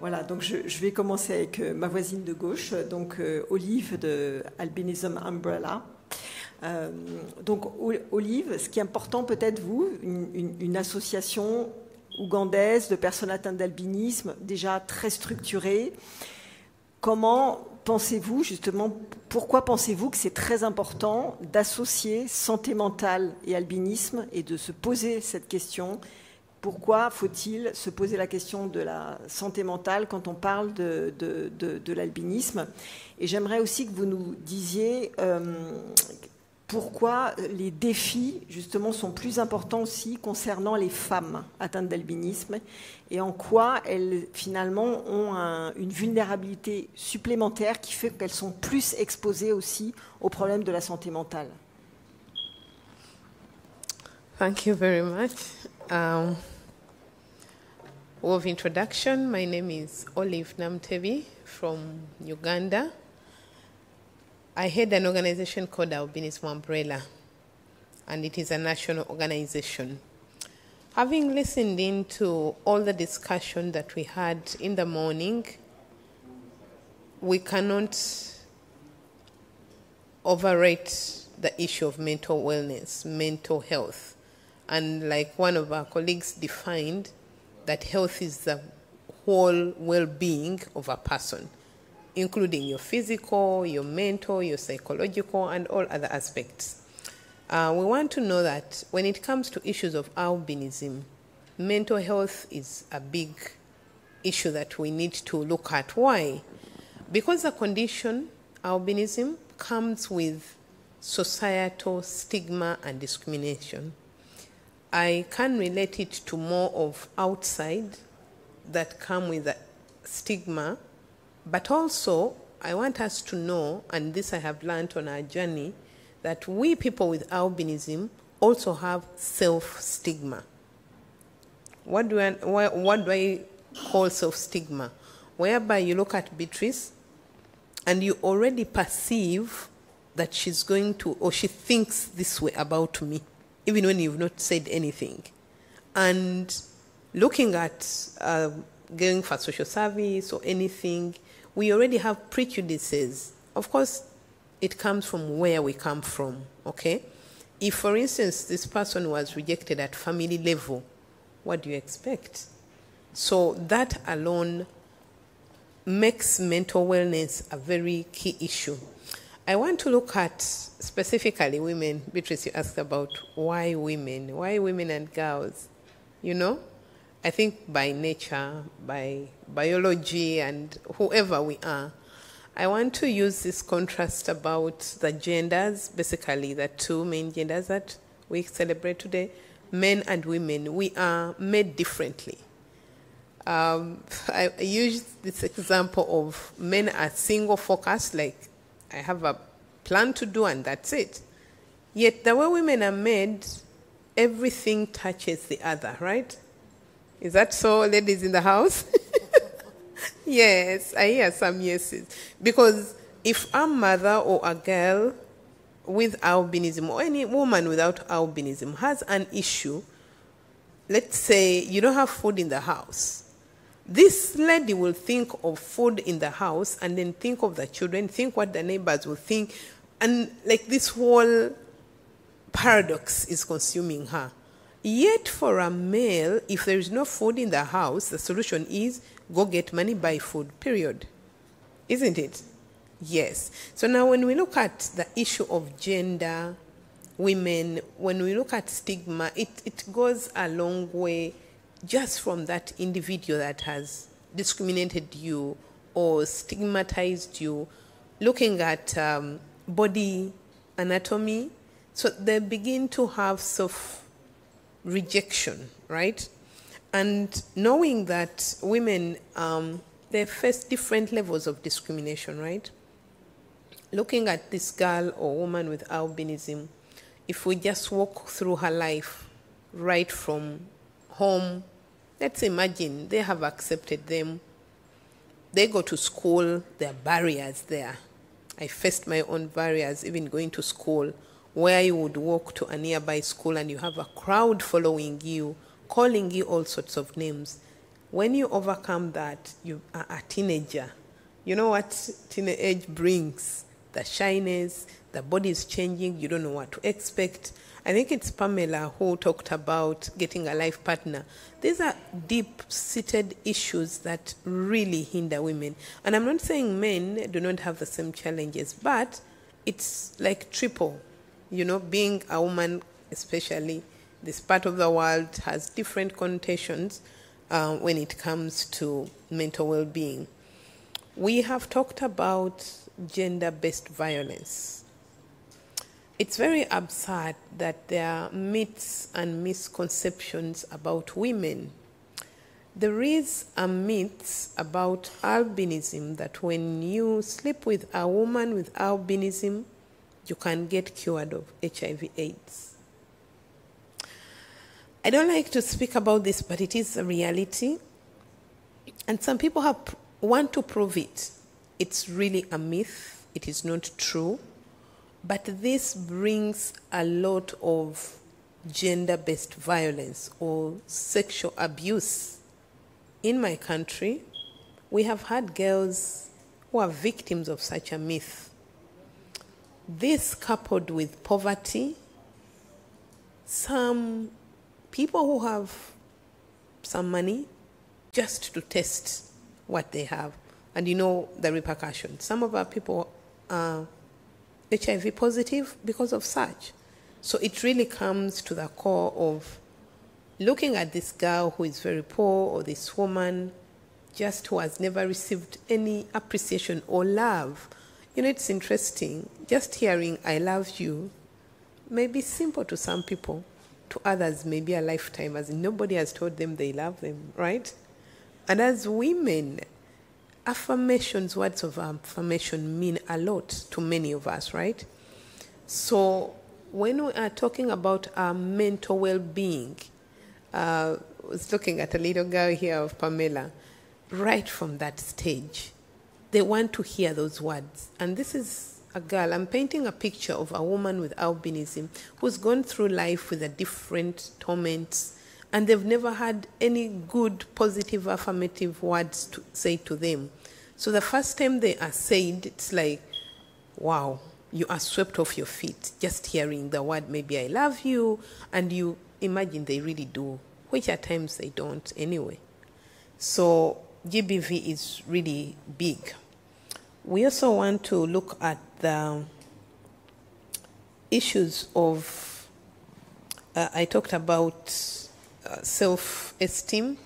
Voilà, donc je vais commencer avec ma voisine de gauche, donc Olive de Albinism Umbrella. Donc Olive, ce qui est important peut-être vous, une association ougandaise de personnes atteintes d'albinisme, déjà très structurée. Comment pensez-vous justement, pourquoi pensez-vous que c'est très important d'associer santé mentale et albinisme et de se poser cette question? Pourquoi faut-il se poser la question de la santé mentale quand on parle de l'albinisme? Et j'aimerais aussi que vous nous disiez pourquoi les défis, justement, sont plus importants aussi concernant les femmes atteintes d'albinisme et en quoi elles, finalement, ont une vulnérabilité supplémentaire qui fait qu'elles sont plus exposées aussi aux problèmes de la santé mentale. Thank you very much. Of introduction, my name is Olive Namtevi from Uganda. I head an organization called Albinism Umbrella, and it is a national organization. Having listened into all the discussion that we had in the morning, we cannot overrate the issue of mental wellness, mental health. And like one of our colleagues defined, that health is the whole well-being of a person, including your physical, your mental, your psychological, and all other aspects. We want to know that when it comes to issues of albinism, mental health is a big issue that we need to look at. Why? Because the condition, albinism, comes with societal stigma and discrimination. I can relate it to more of outside that come with a stigma, but also I want us to know, and this I have learned on our journey, that we people with albinism also have self-stigma. What do I call self-stigma? Whereby you look at Beatrice and you already perceive that she's going to, or she thinks this way about me, even when you've not said anything. And looking at going for social service or anything, we already have prejudices. Of course, it comes from where we come from, okay? If, for instance, this person was rejected at family level, what do you expect? So that alone makes mental wellness a very key issue. I want to look at specifically women. Beatrice, you asked about why women and girls, you know? I think by nature, by biology, and whoever we are. I want to use this contrast about the genders, basically the two main genders that we celebrate today, men and women. We are made differently. I use this example of men are single focused, like I have a plan to do and that's it. Yet the way women are made, everything touches the other, right? Is that so, ladies in the house? Yes, I hear some yeses. Because if a mother or a girl with albinism or any woman without albinism has an issue, let's say you don't have food in the house, this lady will think of food in the house and then think of the children, think what the neighbors will think, and like this whole paradox is consuming her. Yet for a male, if there is no food in the house, the solution is go get money, buy food, period. Isn't it? Yes. So now when we look at the issue of gender, women, when we look at stigma, it goes a long way just from that individual that has discriminated you or stigmatized you, looking at body anatomy. So they begin to have self-rejection, right? And knowing that women, they face different levels of discrimination, right? Looking at this girl or woman with albinism, if we just walk through her life right from home, let's imagine they have accepted them. They go to school, there are barriers there. I faced my own barriers, even going to school, where you would walk to a nearby school and you have a crowd following you, calling you all sorts of names. When you overcome that, you are a teenager. You know what teenage brings? The shyness, the body is changing, you don't know what to expect. I think it's Pamela who talked about getting a life partner. These are deep-seated issues that really hinder women. And I'm not saying men do not have the same challenges, but it's like triple. You know, being a woman, especially this part of the world, has different connotations when it comes to mental well-being. We have talked about gender-based violence. It's very absurd that there are myths and misconceptions about women. There is a myth about albinism that when you sleep with a woman with albinism, you can get cured of HIV/AIDS. I don't like to speak about this, but it is a reality. And some people want to prove it. It's really a myth. It is not true. But this brings a lot of gender-based violence or sexual abuse. In my country, we have had girls who are victims of such a myth. This coupled with poverty, some people who have some money just to test what they have. And you know the repercussions. Some of our people are HIV positive because of such. So it really comes to the core of looking at this girl who is very poor, or this woman just who has never received any appreciation or love. You know, it's interesting. Just hearing "I love you" may be simple to some people. To others, maybe a lifetime, as in nobody has told them they love them, right? And as women, affirmations, words of affirmation mean a lot to many of us, right? So when we are talking about our mental well-being, I was looking at a little girl here of Pamela, right from that stage, they want to hear those words. And this is a girl, I'm painting a picture of a woman with albinism who's gone through life with a different torments, and they've never had any good, positive, affirmative words to say to them. So the first time they are said, it's like, wow, you are swept off your feet just hearing the word, maybe "I love you," and you imagine they really do, which at times they don't anyway. So GBV is really big. We also want to look at the issues of, I talked about self-esteem.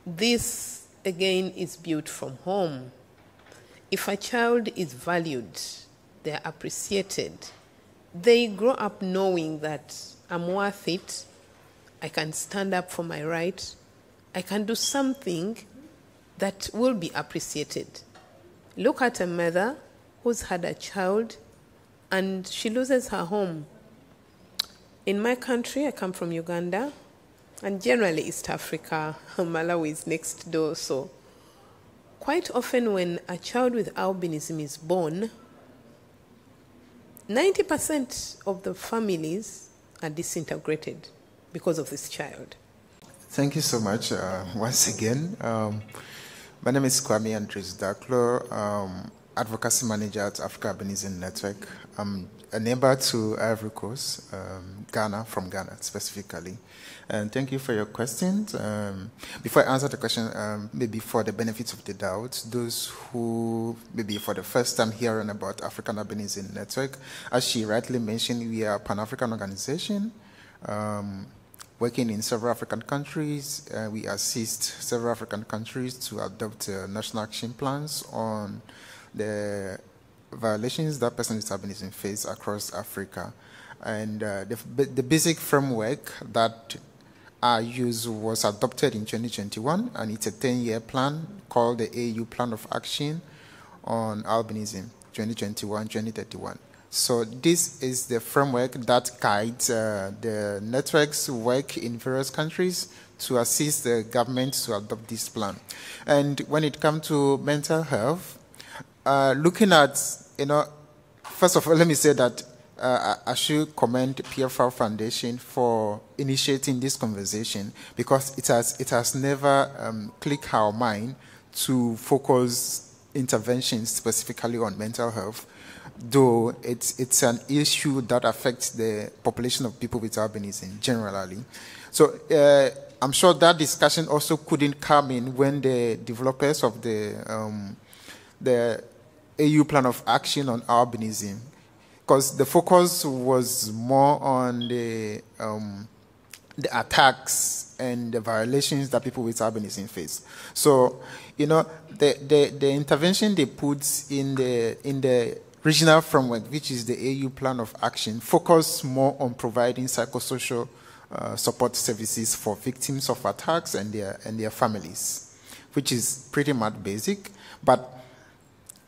This, again, is built from home. If a child is valued, they're appreciated, they grow up knowing that I'm worth it, I can stand up for my right, I can do something that will be appreciated. Look at a mother who's had a child and she loses her home. In my country, I come from Uganda, and generally East Africa, Malawi is next door. So quite often when a child with albinism is born, 90% of the families are disintegrated because of this child. Thank you so much once again. My name is Kwame Andres Daklo, Advocacy Manager at Africa Albinism Network. I'm a neighbor to Ivory Coast, Ghana, from Ghana specifically. And thank you for your questions. Before I answer the question, maybe for the benefit of the doubt, those who maybe for the first time hearing about African Albinism Network, as she rightly mentioned, we are a Pan-African organization working in several African countries. We assist several African countries to adopt national action plans on the violations that persons with albinism face across Africa. And the basic framework that I use was adopted in 2021, and it's a 10-year plan called the AU Plan of Action on Albinism 2021-2031. So this is the framework that guides the network's work in various countries to assist the government to adopt this plan. And when it comes to mental health, looking at, first of all, let me say that I should commend PFR Foundation for initiating this conversation, because it has never clicked our mind to focus interventions specifically on mental health, though it's an issue that affects the population of people with albinism generally. So I'm sure that discussion also couldn't come in when the developers of the AU Plan of Action on Albinism, because the focus was more on the attacks and the violations that people with albinism face. So, the intervention they put in the regional framework, which is the AU Plan of Action, focus more on providing psychosocial support services for victims of attacks and their families, which is pretty much basic. But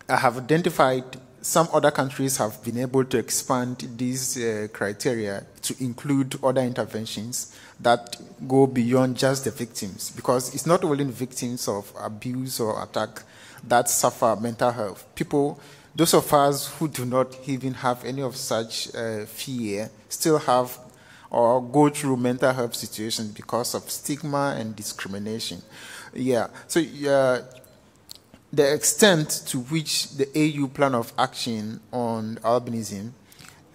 I have identified some other countries have been able to expand these criteria to include other interventions that go beyond just the victims, because it's not only victims of abuse or attack that suffer mental health. People, those of us who do not even have any of such fear, still have or go through mental health situations because of stigma and discrimination. Yeah, so the extent to which the AU Plan of Action on Albinism,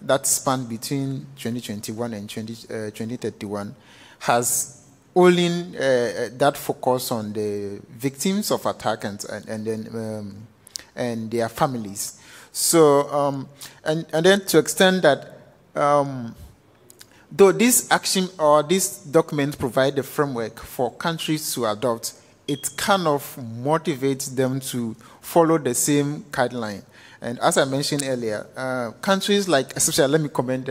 that spanned between 2021 and 2031, has only that focus on the victims of attack and their families. So and then to extend that, though this action or this document provide the framework for countries to adopt, it kind of motivates them to follow the same guideline. And as I mentioned earlier, countries like, especially, let me comment,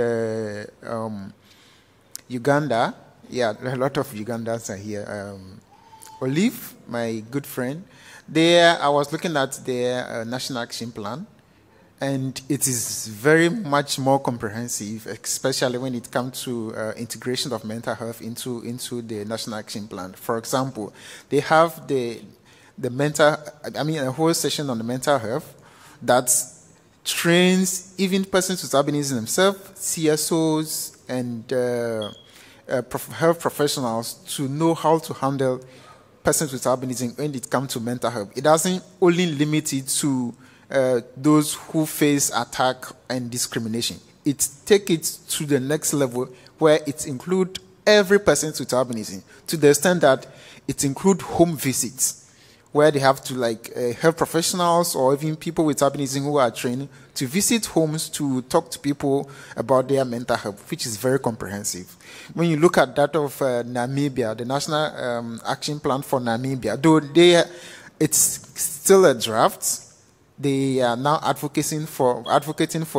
Uganda. Yeah, a lot of Ugandans are here. Olive, my good friend, there I was looking at their National Action Plan, and it is very much more comprehensive, especially when it comes to integration of mental health into the National Action Plan. For example, they have a whole session on the mental health that trains even persons with albinism themselves, CSOs, and health professionals to know how to handle persons with albinism when it comes to mental health. It doesn't only limit it to those who face attack and discrimination. It takes it to the next level, where it includes every person with albinism, to the extent that it includes home visits, where they have to health professionals or even people with albinism who are trained to visit homes to talk to people about their mental health, which is very comprehensive. When you look at that of Namibia, the National Action Plan for Namibia, though it's still a draft, they are now advocating for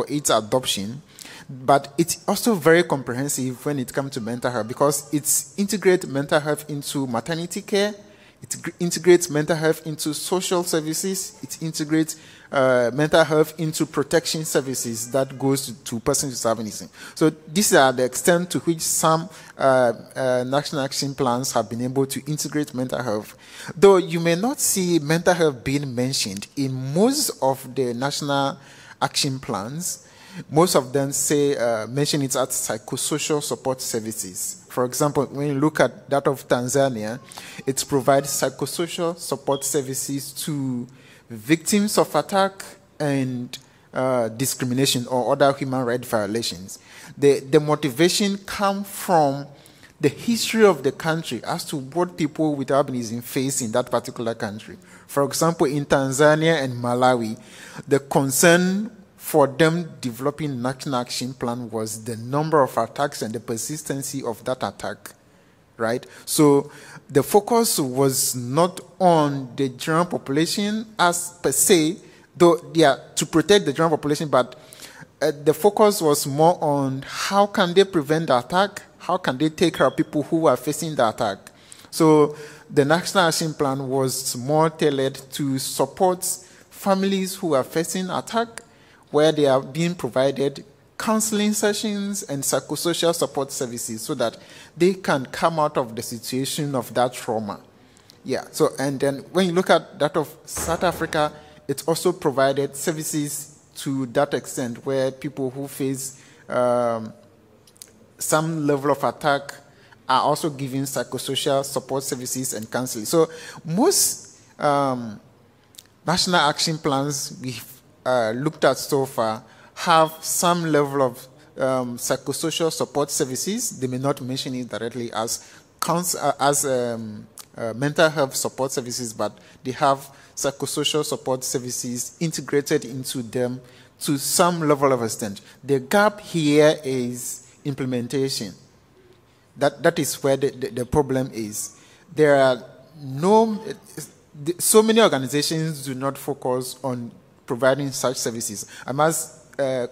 its adoption, but it's also very comprehensive when it comes to mental health, because it integrates mental health into maternity care, it integrates mental health into social services, it integrates mental health into protection services that goes to persons with albinism. So these are the extent to which some national action plans have been able to integrate mental health. Though you may not see mental health being mentioned in most of the national action plans, most of them mention it as psychosocial support services. For example, when you look at that of Tanzania, it provides psychosocial support services to victims of attack and discrimination or other human rights violations. The motivation comes from the history of the country as to what people with albinism face in that particular country. For example, in Tanzania and Malawi, the concern for them developing national action plan was the number of attacks and the persistency of that attack, right? So the focus was not on the general population as per se, though to protect the general population, but the focus was more on how can they prevent the attack, how can they take care of people who are facing the attack. So the national action plan was more tailored to support families who are facing attack, where they are being provided counseling sessions and psychosocial support services so that they can come out of the situation of that trauma. Yeah, so, and then when you look at that of South Africa, it also provided services to that extent, where people who face some level of attack are also giving psychosocial support services and counseling. So most national action plans we've looked at so far have some level of psychosocial support services. They may not mention it directly as mental health support services, but they have psychosocial support services integrated into them to some level of extent. The gap here is implementation. That is where the problem is. There are so many organizations do not focus on providing such services. I must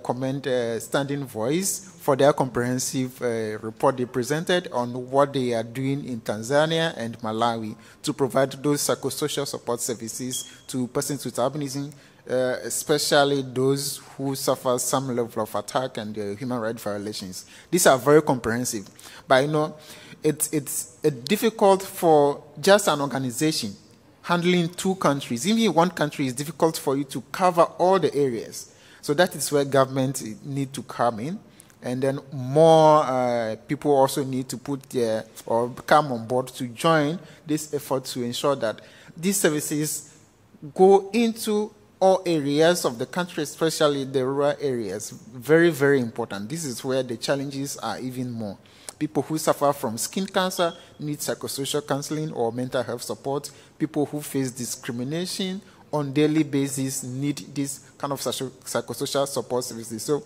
commend Standing Voice for their comprehensive report they presented on what they are doing in Tanzania and Malawi to provide those psychosocial support services to persons with albinism, especially those who suffer some level of attack and human rights violations. These are very comprehensive. But it's difficult for just an organization handling 2 countries. Even in 1 country, it's difficult for you to cover all the areas. So that is where government need to come in. And then more people also need to come on board to join this effort to ensure that these services go into all areas of the country, especially the rural areas. Very, very important. This is where the challenges are even more. People who suffer from skin cancer need psychosocial counseling or mental health support. People who face discrimination on daily basis need this kind of psychosocial support services. So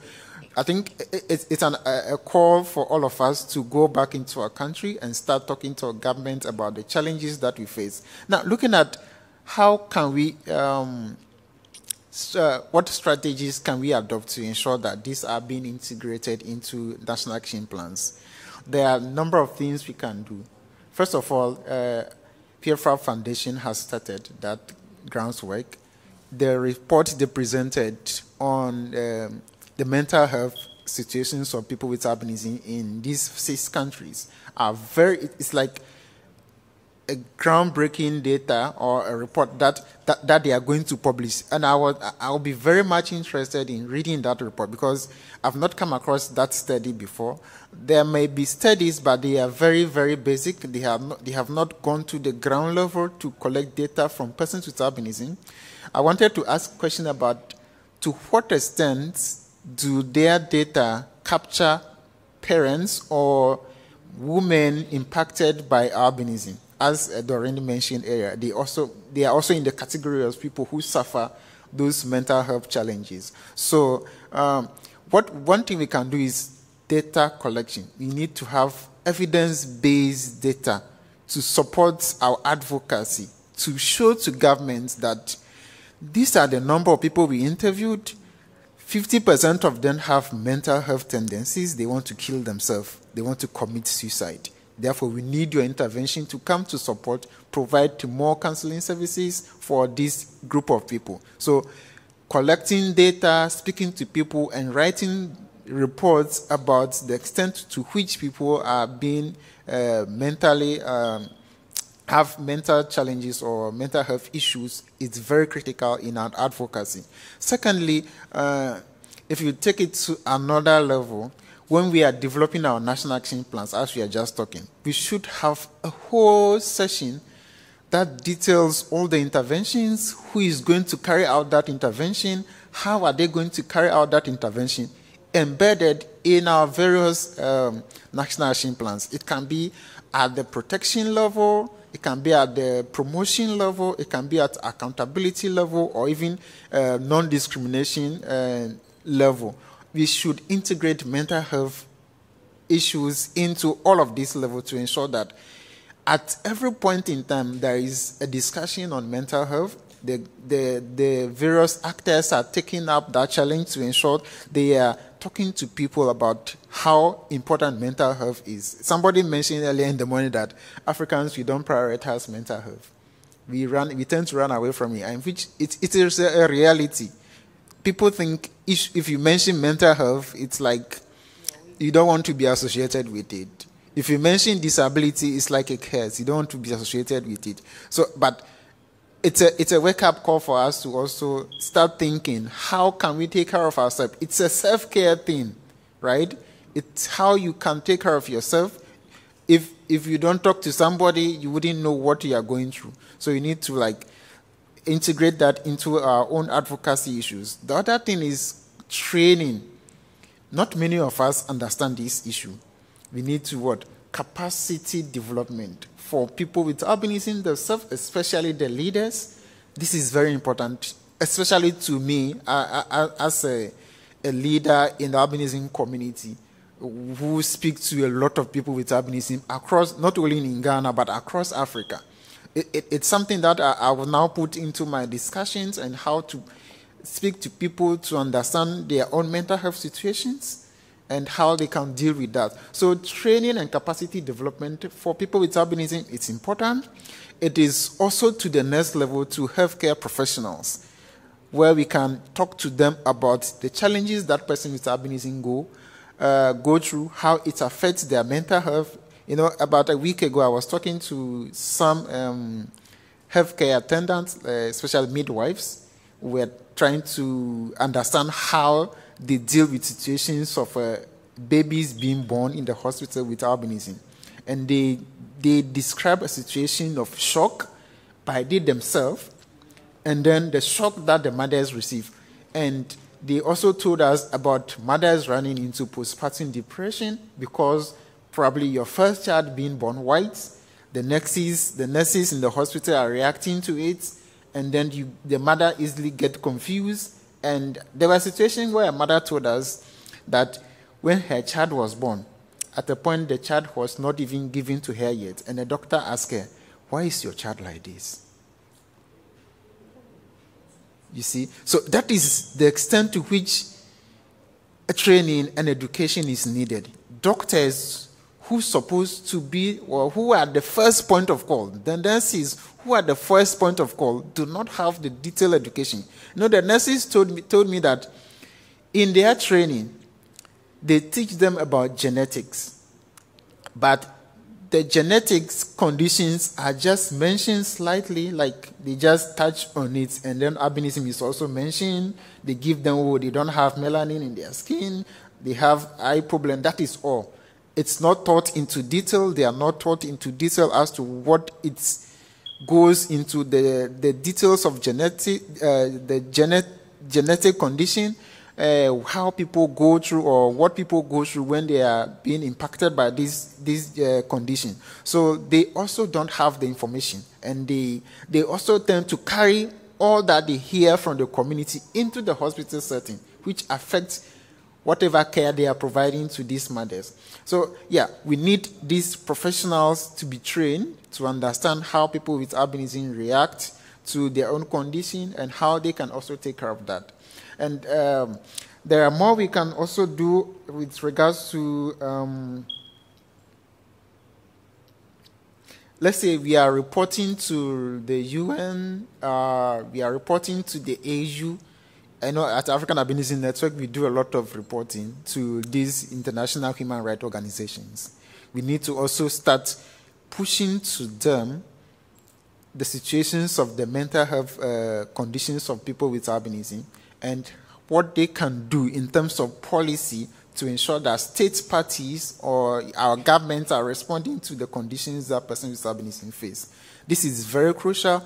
I think it's a call for all of us to go back into our country and start talking to our government about the challenges that we face. Now, looking at how can we, what strategies can we adopt to ensure that these are being integrated into national action plans? There are a number of things we can do. First of all, PFR Foundation has started that groundwork. The report they presented on the mental health situations of people with albinism in these 6 countries are it's like a groundbreaking data or a report that they are going to publish. And I'll be very much interested in reading that report because I've not come across that study before. There may be studies, but they are very, very basic. They have not gone to the ground level to collect data from persons with albinism. I wanted to ask a question about to what extent do their data capture parents or women impacted by albinism? As Doreen mentioned earlier, they are also in the category of people who suffer those mental health challenges. So one thing we can do is data collection. We need to have evidence-based data to support our advocacy, to show to governments that these are the number of people we interviewed. 50% of them have mental health tendencies. They want to kill themselves. They want to commit suicide. Therefore, we need your intervention to come to support, provide more counseling services for this group of people. So collecting data, speaking to people, and writing reports about the extent to which people are being mentally have mental challenges or mental health issues is very critical in our advocacy. Secondly, if you take it to another level, when we are developing our national action plans, as we are just talking, we should have a whole session that details all the interventions, who is going to carry out that intervention, how are they going to carry out that intervention, embedded in our various national action plans. It can be at the protection level, it can be at the promotion level, it can be at accountability level, or even non-discrimination level. We should integrate mental health issues into all of these levels to ensure that at every point in time there is a discussion on mental health. The various actors are taking up that challenge to ensure they are talking to people about how important mental health is. Somebody mentioned earlier in the morning that Africans, we don't prioritize mental health. We tend to run away from it, and which it is a reality. People think if you mention mental health, it's like you don't want to be associated with it. If you mention disability, it's like a curse. You don't want to be associated with it. So, but it's a wake-up call for us to also start thinking, how can we take care of ourselves? It's a self-care thing. right? It's how you can take care of yourself. If you don't talk to somebody, you wouldn't know what you are going through. So you need to like integrate that into our own advocacy issues. The other thing is training. Not many of us understand this issue. We need to what? Capacity development for people with albinism themselves, especially the leaders. This is very important, especially to me as a leader in the albinism community who speak to a lot of people with albinism across, not only in Ghana, but across Africa. It's something that I will now put into my discussions and how to speak to people to understand their own mental health situations and how they can deal with that. So training and capacity development for people with albinism, it's important. It is also to the next level to healthcare professionals, where we can talk to them about the challenges that person with albinism go through, how it affects their mental health. You know, about a week ago, I was talking to some healthcare attendants, especially midwives, who were trying to understand how they deal with situations of babies being born in the hospital with albinism. And they describe a situation of shock by they themselves, and then the shock that the mothers receive. And they also told us about mothers running into postpartum depression because probably your first child being born white, the nurses in the hospital are reacting to it, and then the mother easily get confused. And there were situations where a mother told us that when her child was born, at the point the child was not even given to her yet, and the doctor asked her, "Why is your child like this?" You see? So that is the extent to which a training and education is needed. Doctors who supposed to be, or who are the first point of call, the nurses who are the first point of call, do not have the detailed education. You know, the nurses told me that in their training, they teach them about genetics, but the genetics conditions are just mentioned slightly, like they just touch on it, and then albinism is also mentioned. They give them, they don't have melanin in their skin, they have eye problem, that is all. It's not taught into detail. They are not taught into detail as to what it goes into the details of genetic condition, how people go through, or what people go through when they are being impacted by this condition. So they also don't have the information, and they also tend to carry all that they hear from the community into the hospital setting, which affects whatever care they are providing to these mothers. So, yeah, we need these professionals to be trained to understand how people with albinism react to their own condition and how they can also take care of that. And there are more we can also do with regards to, let's say we are reporting to the UN, we are reporting to the AU. I know at African Albinism Network, we do a lot of reporting to these international human rights organizations. We need to also start pushing to them the situations of the mental health conditions of people with albinism and what they can do in terms of policy to ensure that state parties or our governments are responding to the conditions that persons with albinism face. This is very crucial.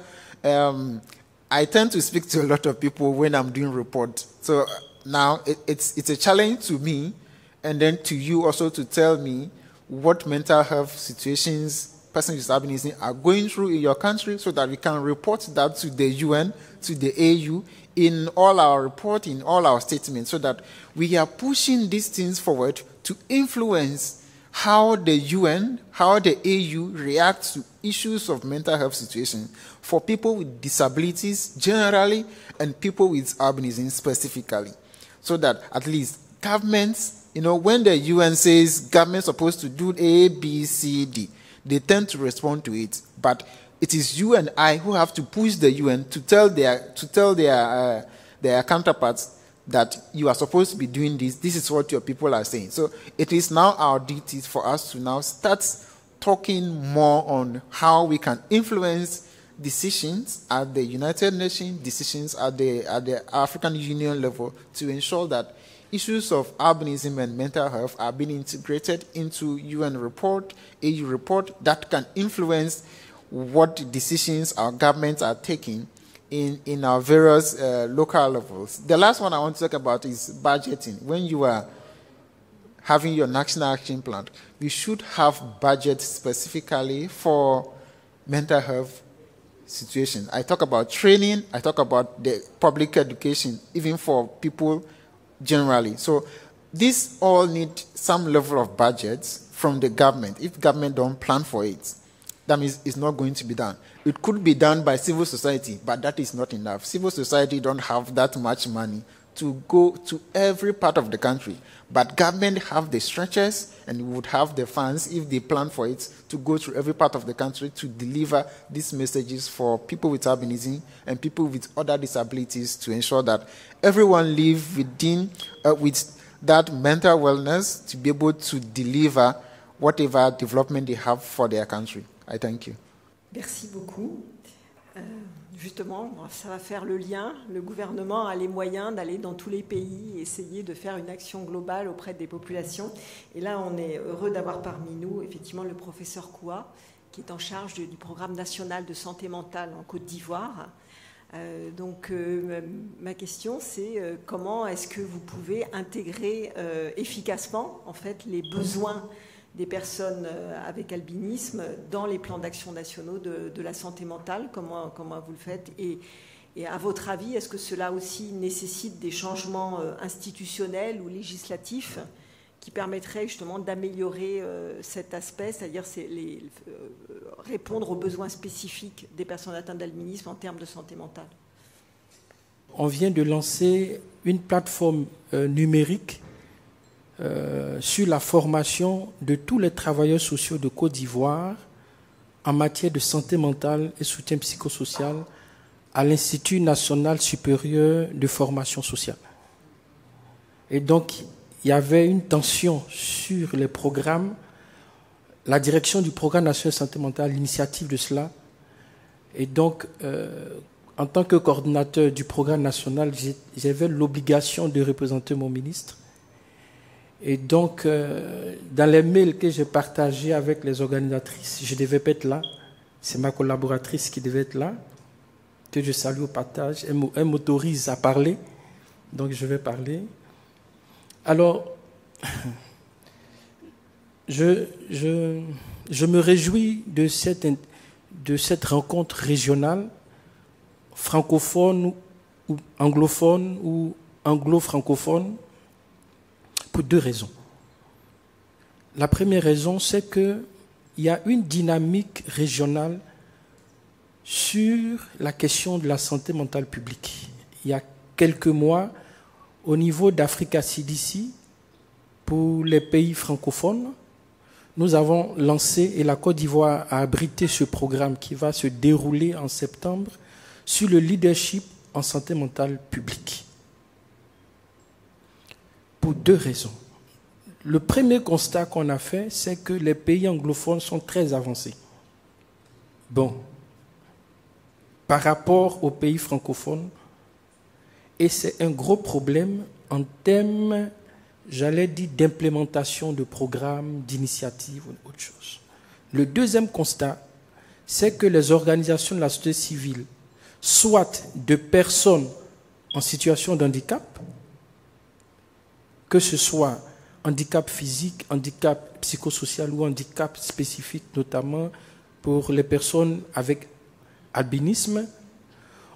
I tend to speak to a lot of people when I'm doing reports. So now it's a challenge to me, and then to you also, to tell me what mental health situations persons with albinism are going through in your country, so that we can report that to the UN, to the AU, in all our report, in all our statements, so that we are pushing these things forward to influence how the UN, how the AU reacts to issues of mental health situations for people with disabilities generally and people with albinism specifically. So that at least governments, when the UN says government's supposed to do A, B, C, D, they tend to respond to it. But it is you and I who have to push the UN to tell their counterparts that you are supposed to be doing this. This is what your people are saying. So it is now our duty for us to now start talking more on how we can influence decisions at the United Nations, decisions at the African Union level, to ensure that issues of albinism and mental health are being integrated into UN report, AU report that can influence what decisions our governments are taking in our various local levels. The last one I want to talk about is budgeting. When you are having your national action plan, you should have budget specifically for mental health situation. I talk about training, I talk about the public education, even for people generally. So these all need some level of budgets from the government. If government don't plan for it, that means it's not going to be done. It could be done by civil society, but that is not enough. Civil society don't have that much money to go to every part of the country. But government have the stretches and would have the funds, if they plan for it, to go through every part of the country to deliver these messages for people with albinism and people with other disabilities to ensure that everyone live within with that mental wellness to be able to deliver whatever development they have for their country. I thank you. Merci beaucoup. Justement, ça va faire le lien. Le gouvernement a les moyens d'aller dans tous les pays, essayer de faire une action globale auprès des populations. Et là, on est heureux d'avoir parmi nous, effectivement, le professeur Koua, qui est en charge du programme national de santé mentale en Côte d'Ivoire. Ma question, c'est comment est-ce que vous pouvez intégrer efficacement, en fait, les besoins des personnes avec albinisme dans les plans d'action nationaux de la santé mentale, comment vous le faites, et à votre avis, est-ce que cela aussi nécessite des changements institutionnels ou législatifs qui permettraient justement d'améliorer cet aspect, c'est-à-dire répondre aux besoins spécifiques des personnes atteintes d'albinisme en termes de santé mentale? On vient de lancer une plateforme numérique sur la formation de tous les travailleurs sociaux de Côte d'Ivoire en matière de santé mentale et soutien psychosocial à l'Institut national supérieur de formation sociale. Et donc, il y avait une tension sur les programmes. La direction du programme national de santé mentale, l'initiative de cela. Et donc, en tant que coordinateur du programme national, j'avais l'obligation de représenter mon ministre. Et donc, dans les mails que j'ai partagés avec les organisatrices, je ne devais pas être là. C'est ma collaboratrice qui devait être là, que je salue au partage. Elle m'autorise à parler, donc je vais parler. Alors, je me réjouis de cette rencontre régionale, francophone ou anglophone ou anglo-francophone, pour deux raisons. La première raison, c'est qu'il y a une dynamique régionale sur la question de la santé mentale publique. Il y a quelques mois, au niveau d'Africa CDC, pour les pays francophones, nous avons lancé, et la Côte d'Ivoire a abrité ce programme qui va se dérouler en septembre, sur le leadership en santé mentale publique. Pour deux raisons. Le premier constat qu'on a fait, c'est que les pays anglophones sont très avancés. Bon, par rapport aux pays francophones, et c'est un gros problème en termes, j'allais dire, d'implémentation de programmes, d'initiatives ou autre chose. Le deuxième constat, c'est que les organisations de la société civile, soit de personnes en situation de handicap, que ce soit handicap physique, handicap psychosocial ou handicap spécifique, notamment pour les personnes avec albinisme,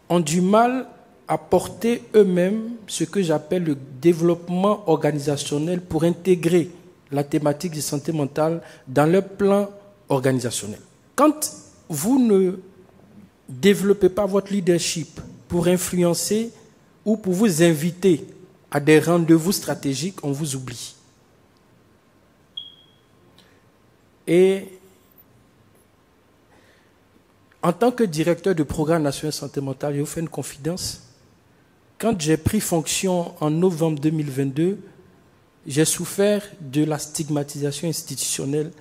ont du mal à porter eux-mêmes ce que j'appelle le développement organisationnel pour intégrer la thématique de santé mentale dans leur plan organisationnel. Quand vous ne développez pas votre leadership pour influencer ou pour vous inviter à des rendez-vous stratégiques, on vous oublie. Et en tant que directeur du programme national de santé mentale, je vous fais une confidence. Quand j'ai pris fonction en novembre 2022, j'ai souffert de la stigmatisation institutionnelle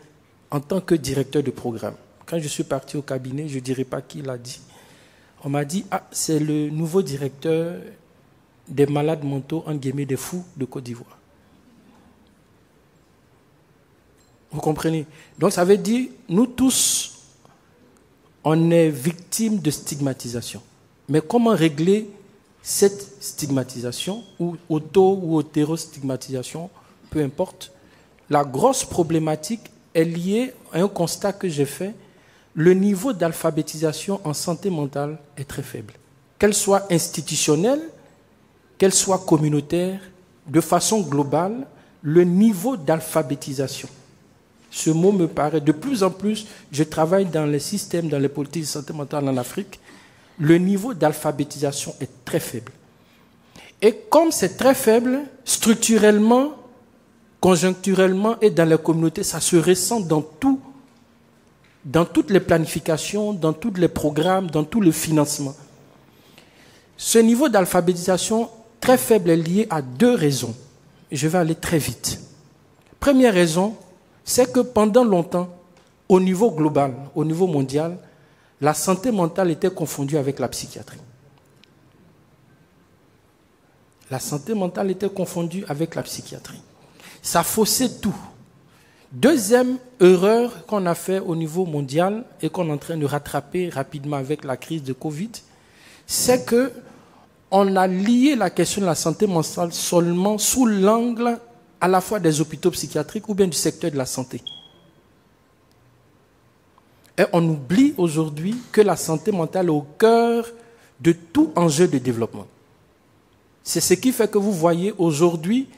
en tant que directeur de programme. Quand je suis parti au cabinet, je ne dirai pas qui l'a dit. On m'a dit, c'est le nouveau directeur des malades mentaux, en guillemets, des fous de Côte d'Ivoire. Vous comprenez? Donc ça veut dire, nous tous, on est victimes de stigmatisation. Mais comment régler cette stigmatisation, ou auto- ou hétéro-stigmatisation, peu importe? La grosse problématique est liée à un constat que j'ai fait. Le niveau d'alphabétisation en santé mentale est très faible. Qu'elle soit institutionnelle, qu'elle soit communautaire, de façon globale, le niveau d'alphabétisation. Ce mot me paraît, de plus en plus, je travaille dans les systèmes, dans les politiques de santé mentale en Afrique, le niveau d'alphabétisation est très faible. Et comme c'est très faible, structurellement, conjoncturellement et dans les communautés, ça se ressent dans toutes les planifications, dans tous les programmes, dans tout le financement. Ce niveau d'alphabétisation très faible est lié à 2 raisons. Je vais aller très vite. Première raison, c'est que pendant longtemps, au niveau global, au niveau mondial, la santé mentale était confondue avec la psychiatrie. La santé mentale était confondue avec la psychiatrie. Ça faussait tout. Deuxième erreur qu'on a fait au niveau mondial et qu'on est en train de rattraper rapidement avec la crise de Covid, c'est que on a lié la question de la santé mentale seulement sous l'angle à la fois des hôpitaux psychiatriques ou bien du secteur de la santé. Et on oublie aujourd'hui que la santé mentale est au cœur de tout enjeu de développement. C'est ce qui fait que vous voyez aujourd'hui,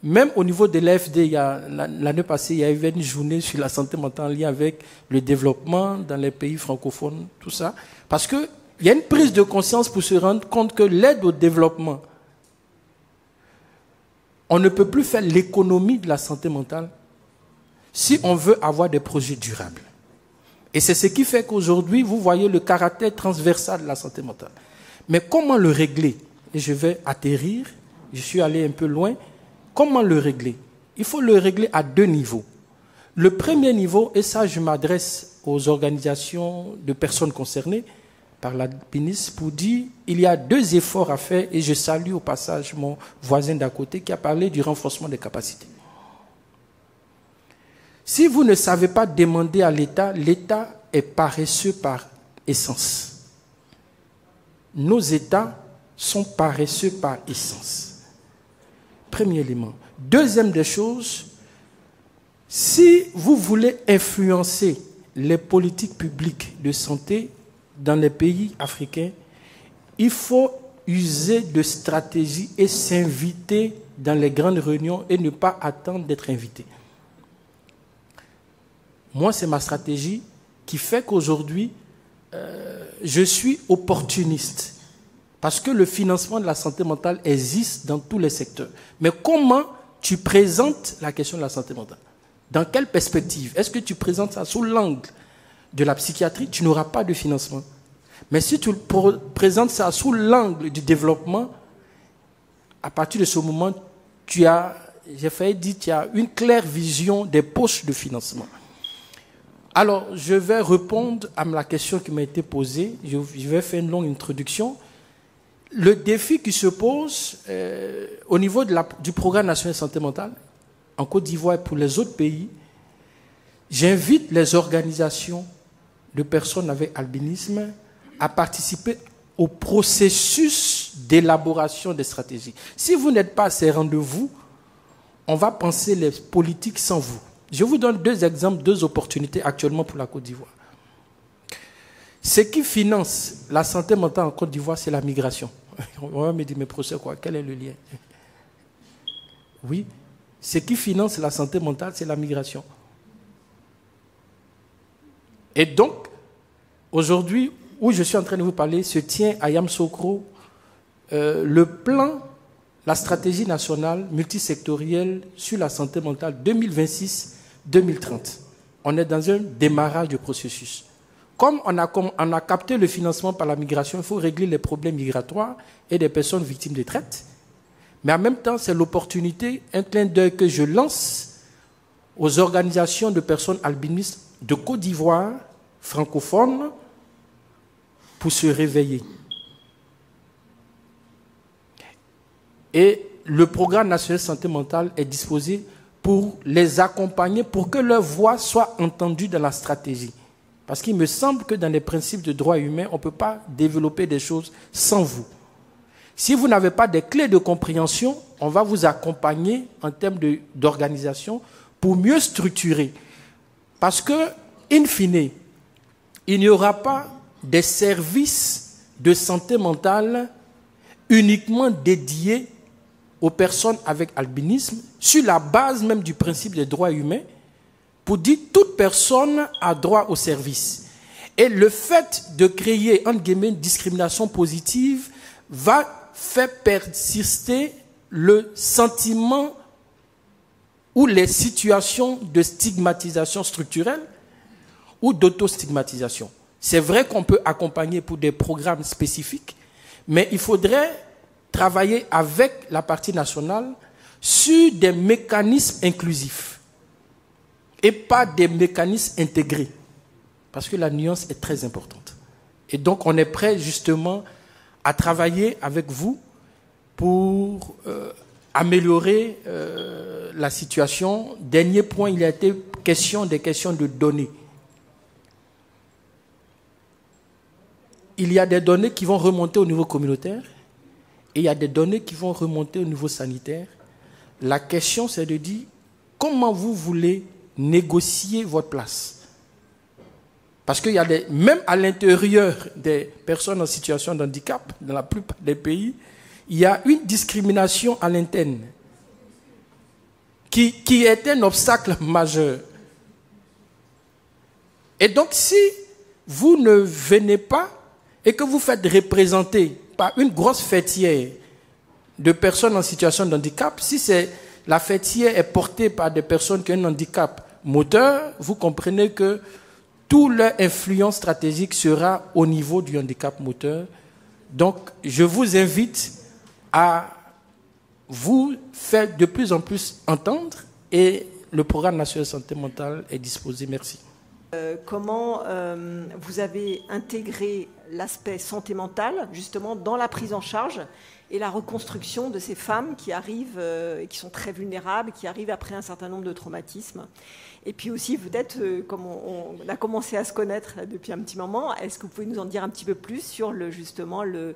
même au niveau de l'AFD, l'année passée, il y avait une journée sur la santé mentale en lien avec le développement dans les pays francophones, tout ça. Parce qu'il y a une prise de conscience pour se rendre compte que l'aide au développement, on ne peut plus faire l'économie de la santé mentale si on veut avoir des projets durables. Et c'est ce qui fait qu'aujourd'hui, vous voyez le caractère transversal de la santé mentale. Mais comment le régler? Et je vais atterrir, je suis allé un peu loin. Comment le régler? Il faut le régler à 2 niveaux. Le premier niveau, et ça je m'adresse aux organisations de personnes concernées par l'alpinisme pour dire il y a 2 efforts à faire et je salue au passage mon voisin d'à côté qui a parlé du renforcement des capacités. Si vous ne savez pas demander à l'État, l'État est paresseux par essence. Nos États sont paresseux par essence. Premier élément. Deuxième des choses, si vous voulez influencer les politiques publiques de santé dans les pays africains, il faut user de stratégies et s'inviter dans les grandes réunions et ne pas attendre d'être invité. Moi, c'est ma stratégie qui fait qu'aujourd'hui, je suis opportuniste. Parce que le financement de la santé mentale existe dans tous les secteurs. Mais comment tu présentes la question de la santé mentale? Dans quelle perspective? Est-ce que tu présentes ça sous l'angle de la psychiatrie? Tu n'auras pas de financement. Mais si tu présentes ça sous l'angle du développement, à partir de ce moment, tu as une claire vision des poches de financement. Alors, je vais répondre à la question qui m'a été posée. Je vais faire une longue introduction. Le défi qui se pose au niveau du programme national de santé mentale, en Côte d'Ivoire et pour les autres pays, j'invite les organisations de personnes avec albinisme à participer au processus d'élaboration des stratégies. Si vous n'êtes pas à ces rendez-vous, on va penser les politiques sans vous. Je vous donne 2 exemples, 2 opportunités actuellement pour la Côte d'Ivoire. Ce qui finance la santé mentale en Côte d'Ivoire, c'est la migration. On va me dire, mais professeur, quoi, quel est le lien? Oui, ce qui finance la santé mentale, c'est la migration. Et donc, aujourd'hui, où je suis en train de vous parler, se tient à Yamoussoukro le plan, la stratégie nationale multisectorielle sur la santé mentale 2026-2030. On est dans un démarrage de processus. Comme on a capté le financement par la migration, il faut régler les problèmes migratoires et des personnes victimes de traite. Mais en même temps, c'est l'opportunité, un clin d'œil que je lance aux organisations de personnes albinistes de Côte d'Ivoire, francophones, pour se réveiller. Et le programme national de santé mentale est disposé pour les accompagner, pour que leur voix soit entendue dans la stratégie. Parce qu'il me semble que dans les principes de droits humains, on ne peut pas développer des choses sans vous. Si vous n'avez pas des clés de compréhension, on va vous accompagner en termes d'organisation pour mieux structurer. Parce que, in fine, il n'y aura pas des services de santé mentale uniquement dédiés aux personnes avec albinisme, sur la base même du principe des droits humains, pour dire toute personne a droit au service. Et le fait de créer, entre guillemets, une discrimination positive va faire persister le sentiment ou les situations de stigmatisation structurelle ou d'autostigmatisation. C'est vrai qu'on peut accompagner pour des programmes spécifiques, mais il faudrait travailler avec la partie nationale sur des mécanismes inclusifs et pas des mécanismes intégrés, parce que la nuance est très importante. Et donc on est prêt justement à travailler avec vous pour améliorer la situation. Dernier point, il a été des questions de données. Il y a des données qui vont remonter au niveau communautaire et il y a des données qui vont remonter au niveau sanitaire. La question, c'est de dire comment vous voulez négocier votre place. Parce qu'il y a même à l'intérieur des personnes en situation de handicap, dans la plupart des pays, il y a une discrimination à l'interne qui est un obstacle majeur. Et donc, si vous ne venez pas et que vous faites représenter par une grosse fêtière de personnes en situation de handicap, si la fêtière est portée par des personnes qui ont un handicap moteur, vous comprenez que toute leur influence stratégique sera au niveau du handicap moteur. Donc, je vous invite à vous faire de plus en plus entendre et le programme national de santé mentale est disposé. Merci. Comment vous avez intégré l'aspect santé mentale justement dans la prise en charge et la reconstruction de ces femmes qui arrivent et qui sont très vulnérables, qui arrivent après un certain nombre de traumatismes. Et puis aussi, peut-être, comme on a commencé à se connaître depuis un petit moment, est-ce que vous pouvez nous en dire un petit peu plus sur justement le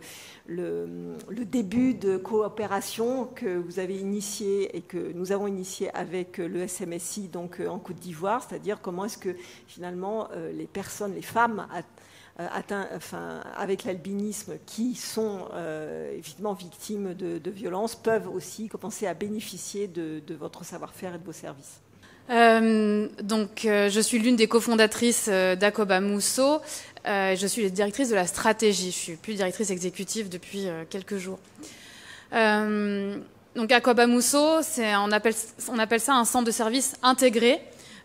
début de coopération que vous avez initié et que nous avons initié avec le SMSI donc en Côte d'Ivoire, c'est-à-dire comment est-ce que finalement les femmes avec l'albinisme qui sont évidemment victimes de violences peuvent aussi commencer à bénéficier de votre savoir-faire et de vos services. Je suis l'une des cofondatrices d'Akoba Mousso. Je suis la directrice de la stratégie. Je suis plus directrice exécutive depuis quelques jours. Donc Akoba Mousso, on appelle ça un centre de services intégré.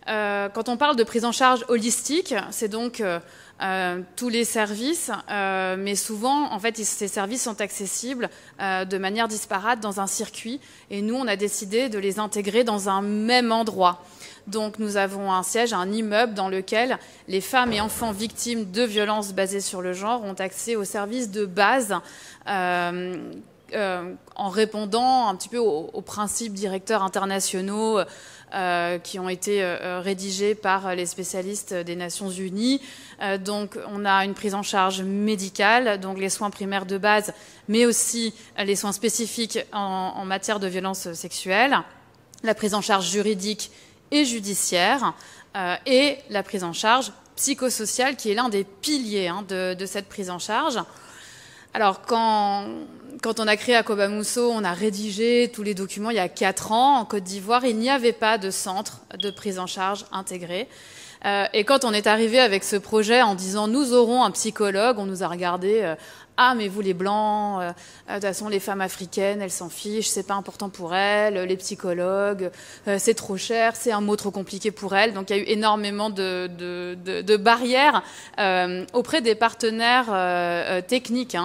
Quand on parle de prise en charge holistique, c'est donc tous les services, mais souvent, en fait, ces services sont accessibles de manière disparate dans un circuit. Et nous, on a décidé de les intégrer dans un même endroit. Donc, nous avons un siège, un immeuble dans lequel les femmes et enfants victimes de violences basées sur le genre ont accès aux services de base en répondant un petit peu aux principes directeurs internationaux qui ont été rédigés par les spécialistes des Nations Unies. Donc, on a une prise en charge médicale, donc les soins primaires de base, mais aussi les soins spécifiques en matière de violences sexuelles, la prise en charge juridique et judiciaire, et la prise en charge psychosociale, qui est l'un des piliers de cette prise en charge. Alors, quand on a créé Akoba Mousso, on a rédigé tous les documents il y a 4 ans. En Côte d'Ivoire, il n'y avait pas de centre de prise en charge intégré. Et quand on est arrivé avec ce projet en disant « nous aurons un psychologue », on nous a regardé ah, mais vous les Blancs, de toute façon les femmes africaines, elles s'en fichent, c'est pas important pour elles, les psychologues, c'est trop cher, c'est un mot trop compliqué pour elles. Donc il y a eu énormément de barrières auprès des partenaires techniques.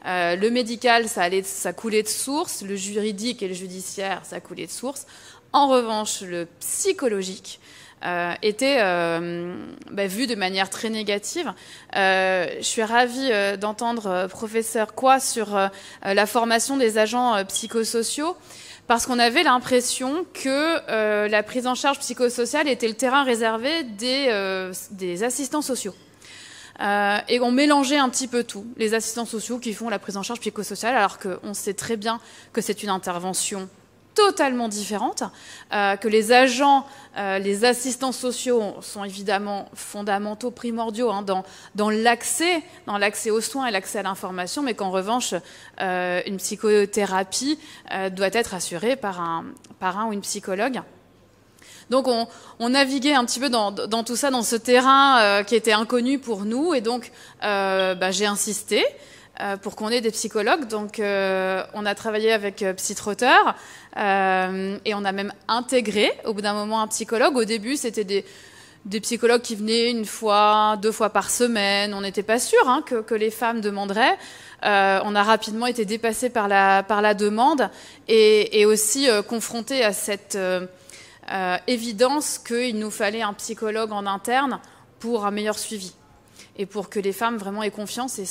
Le médical, ça coulait de source, le juridique et le judiciaire, ça coulait de source. En revanche, le psychologique, était vue de manière très négative. Je suis ravie d'entendre professeur Quoi sur la formation des agents psychosociaux, parce qu'on avait l'impression que la prise en charge psychosociale était le terrain réservé des assistants sociaux. Et on mélangeait un petit peu tout, les assistants sociaux qui font la prise en charge psychosociale, alors qu'on sait très bien que c'est une intervention totalement différente, que les agents, les assistants sociaux sont évidemment fondamentaux, primordiaux dans l'accès aux soins et l'accès à l'information, mais qu'en revanche, une psychothérapie doit être assurée par un ou une psychologue. Donc on naviguait un petit peu dans tout ça, dans ce terrain qui était inconnu pour nous, et donc j'ai insisté pour qu'on ait des psychologues. Donc on a travaillé avec Psytrotter et on a même intégré au bout d'un moment un psychologue. Au début, c'était des psychologues qui venaient 1 fois, 2 fois par semaine. On n'était pas sûr que les femmes demanderaient. On a rapidement été dépassés par la demande et aussi confrontés à cette évidence qu'il nous fallait un psychologue en interne pour un meilleur suivi et pour que les femmes vraiment aient confiance et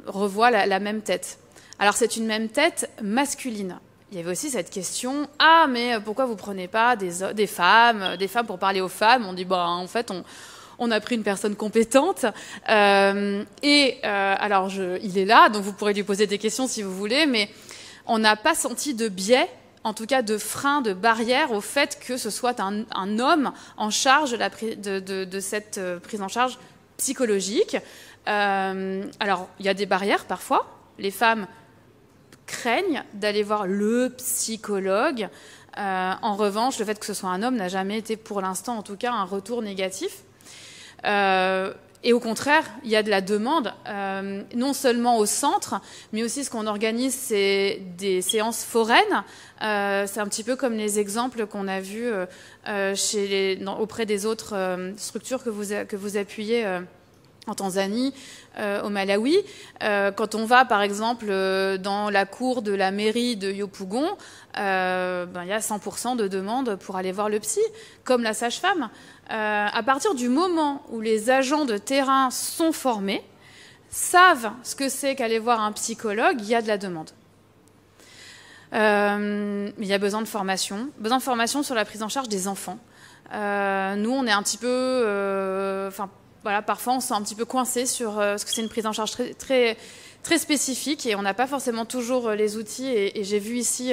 revoient la même tête. Alors c'est une même tête masculine. Il y avait aussi cette question, mais pourquoi vous prenez pas des femmes pour parler aux femmes? On dit, en fait, on a pris une personne compétente. Alors, il est là, donc vous pourrez lui poser des questions si vous voulez, mais on n'a pas senti de biais, en tout cas de frein, de barrière au fait que ce soit un homme en charge de cette prise en charge psychologique. Alors, il y a des barrières parfois. Les femmes craignent d'aller voir le psychologue. En revanche, le fait que ce soit un homme n'a jamais été, pour l'instant en tout cas, un retour négatif. Et au contraire, il y a de la demande, non seulement au centre, mais aussi ce qu'on organise, c'est des séances foraines. C'est un petit peu comme les exemples qu'on a vus auprès des autres structures que vous appuyez en Tanzanie, au Malawi. Quand on va, par exemple, dans la cour de la mairie de Yopougon, il y a 100% de demandes pour aller voir le psy, comme la sage-femme. À partir du moment où les agents de terrain sont formés, savent ce que c'est qu'aller voir un psychologue, il y a de la demande. Il y a besoin de formation sur la prise en charge des enfants. Nous, on est un petit peu... parfois, on se sent un petit peu coincé sur ce que c'est une prise en charge très, très, très spécifique et on n'a pas forcément toujours les outils. Et j'ai vu ici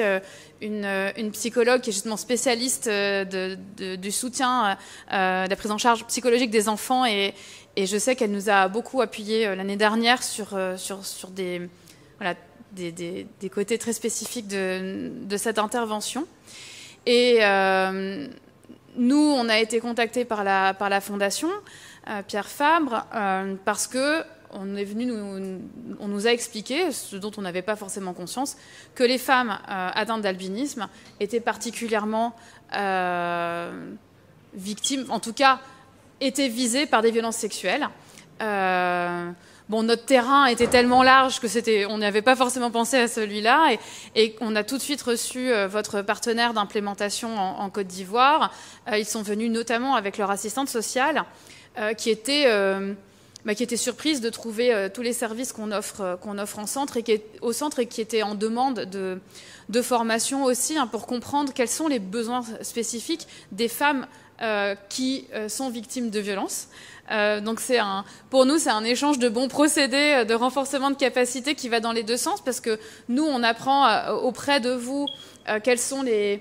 une psychologue qui est justement spécialiste du soutien, de la prise en charge psychologique des enfants. Et je sais qu'elle nous a beaucoup appuyé l'année dernière sur des côtés très spécifiques de cette intervention. Et nous, on a été contactés par la Fondation Pierre Fabre, parce que on nous a expliqué, ce dont on n'avait pas forcément conscience, que les femmes atteintes d'albinisme étaient particulièrement victimes, en tout cas étaient visées par des violences sexuelles. Notre terrain était tellement large que on n'avait pas forcément pensé à celui-là, et on a tout de suite reçu votre partenaire d'implémentation en Côte d'Ivoire. Ils sont venus notamment avec leur assistante sociale, qui était surprise de trouver tous les services qu'on offre au centre et qui était en demande de formation aussi, pour comprendre quels sont les besoins spécifiques des femmes qui sont victimes de violences. Donc pour nous, c'est un échange de bons procédés, de renforcement de capacité qui va dans les deux sens, parce que nous, on apprend auprès de vous quelles sont les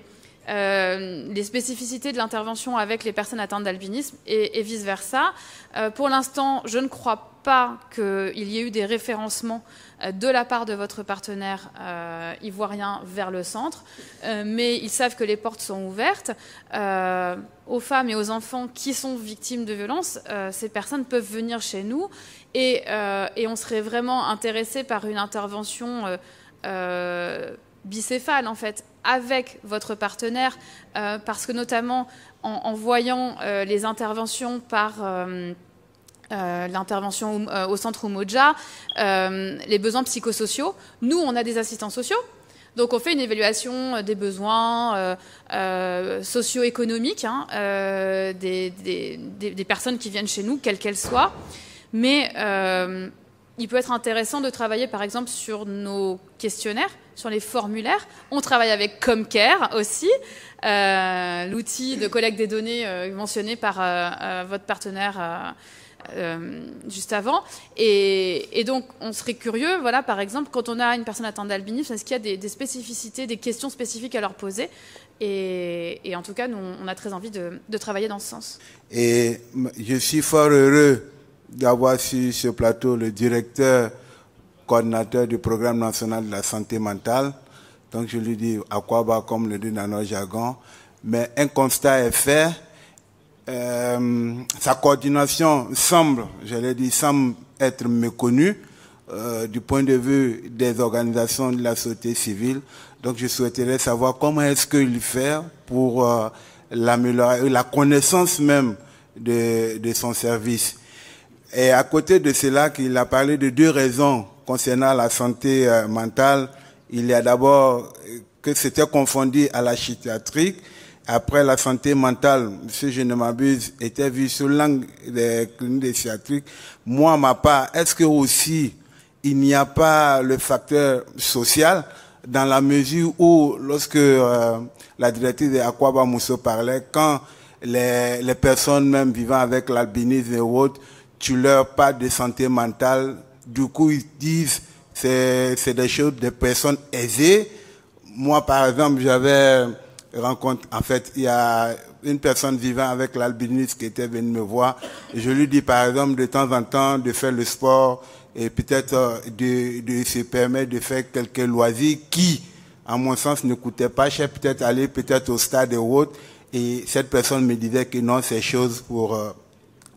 spécificités de l'intervention avec les personnes atteintes d'albinisme et vice-versa. Pour l'instant, je ne crois pas qu'il y ait eu des référencements de la part de votre partenaire ivoirien vers le centre, mais ils savent que les portes sont ouvertes. Aux femmes et aux enfants qui sont victimes de violences, ces personnes peuvent venir chez nous et on serait vraiment intéressé par une intervention bicéphale, en fait, avec votre partenaire, parce que notamment en voyant les interventions par l'intervention au centre Umoja, les besoins psychosociaux, nous, on a des assistants sociaux, Donc on fait une évaluation des besoins socio-économiques des personnes qui viennent chez nous, quelles qu'elles soient. Mais il peut être intéressant de travailler par exemple sur nos questionnaires, sur les formulaires. On travaille avec Comcare aussi, l'outil de collecte des données mentionné par votre partenaire juste avant. Et donc, on serait curieux, voilà, par exemple, quand on a une personne atteinte d'albinisme, est-ce qu'il y a des spécificités, des questions spécifiques à leur poser ? Et en tout cas, nous, on a très envie de travailler dans ce sens. Et je suis fort heureux d'avoir sur ce plateau le directeur coordinateur du programme national de la santé mentale. Donc, je lui dis Akwaba, comme le dit dans notre jargon. Mais un constat est fait. Sa coordination semble être méconnue du point de vue des organisations de la société civile. Donc je souhaiterais savoir comment est-ce qu'il fait pour l'améliorer, la connaissance même de son service. Et à côté de cela, qu'il a parlé de 2 raisons concernant la santé mentale. Il y a d'abord que c'était confondu à la psychiatrie. Après, la santé mentale, si je ne m'abuse, était vue sous l'angle des cliniques psychiatriques. Moi, à ma part, est-ce que aussi il n'y a pas le facteur social dans la mesure où, lorsque la directrice de Akwaba Mousso parlait, quand les personnes même vivant avec l'albinisme et autres, tu leur parles de santé mentale, du coup ils disent c'est des choses de personnes aisées. Moi, par exemple, j'avais rencontre, en fait, il y a une personne vivant avec l'albinisme qui était venue me voir. Et je lui dis, par exemple, de temps en temps, de faire le sport et peut-être de se permettre de faire quelques loisirs qui, à mon sens, ne coûtaient pas cher, peut-être aller peut-être au stade et autres. Et cette personne me disait que non, c'est chose pour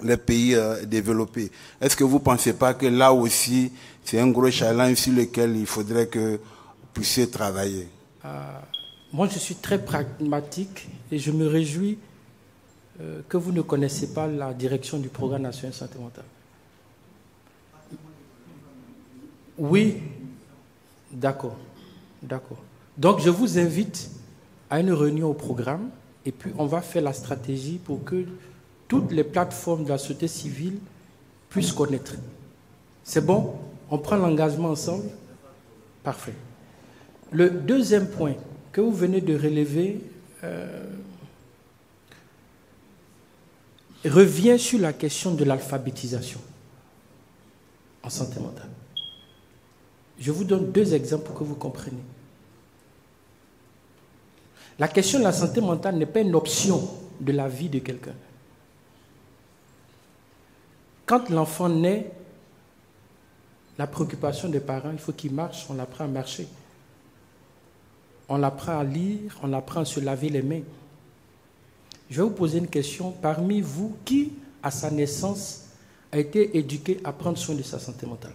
les pays développés. Est-ce que vous ne pensez pas que là aussi, c'est un gros challenge sur lequel il faudrait que vous puissiez travailler? Moi, je suis très pragmatique et je me réjouis que vous ne connaissez pas la direction du programme national de santé mentale. Oui, d'accord. Donc, je vous invite à une réunion au programme et puis on va faire la stratégie pour que toutes les plateformes de la société civile puissent connaître. C'est bon? On prend l'engagement ensemble? Parfait. Le deuxième point que vous venez de relever revient sur la question de l'alphabétisation en santé mentale. Je vous donne 2 exemples pour que vous compreniez. La question de la santé mentale n'est pas une option de la vie de quelqu'un. Quand l'enfant naît, la préoccupation des parents, il faut qu'il marche, on l'apprend à marcher. On l'apprend à lire, on l'apprend à se laver les mains. Je vais vous poser une question. Parmi vous, qui, à sa naissance, a été éduqué à prendre soin de sa santé mentale?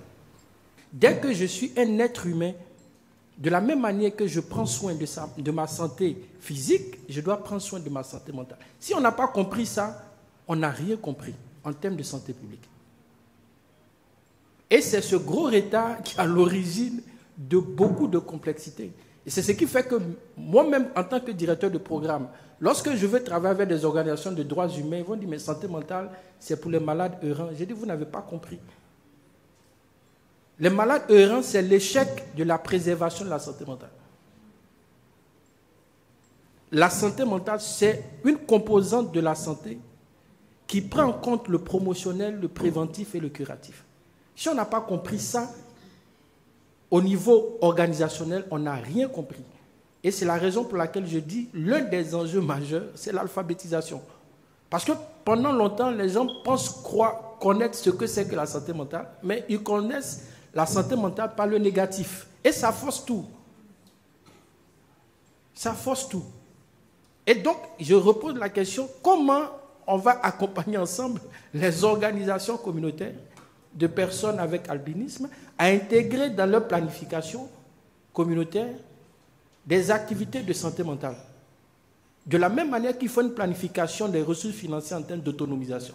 Dès que je suis un être humain, de la même manière que je prends soin de ma santé physique, je dois prendre soin de ma santé mentale. Si on n'a pas compris ça, on n'a rien compris en termes de santé publique. Et c'est ce gros retard qui est à l'origine de beaucoup de complexité. Et c'est ce qui fait que moi-même, en tant que directeur de programme, lorsque je veux travailler avec des organisations de droits humains, ils vont dire, mais santé mentale, c'est pour les malades errants. J'ai dit, vous n'avez pas compris. Les malades errants, c'est l'échec de la préservation de la santé mentale. La santé mentale, c'est une composante de la santé qui prend en compte le promotionnel, le préventif et le curatif. Si on n'a pas compris ça, au niveau organisationnel, on n'a rien compris. Et c'est la raison pour laquelle je dis l'un des enjeux majeurs, c'est l'alphabétisation. Parce que pendant longtemps, les gens pensent connaître ce que c'est que la santé mentale, mais ils connaissent la santé mentale par le négatif. Et ça force tout. Ça force tout. Et donc, je repose la question, comment on va accompagner ensemble les organisations communautaires de personnes avec albinisme à intégrer dans leur planification communautaire des activités de santé mentale. De la même manière qu'il faut une planification des ressources financières en termes d'autonomisation.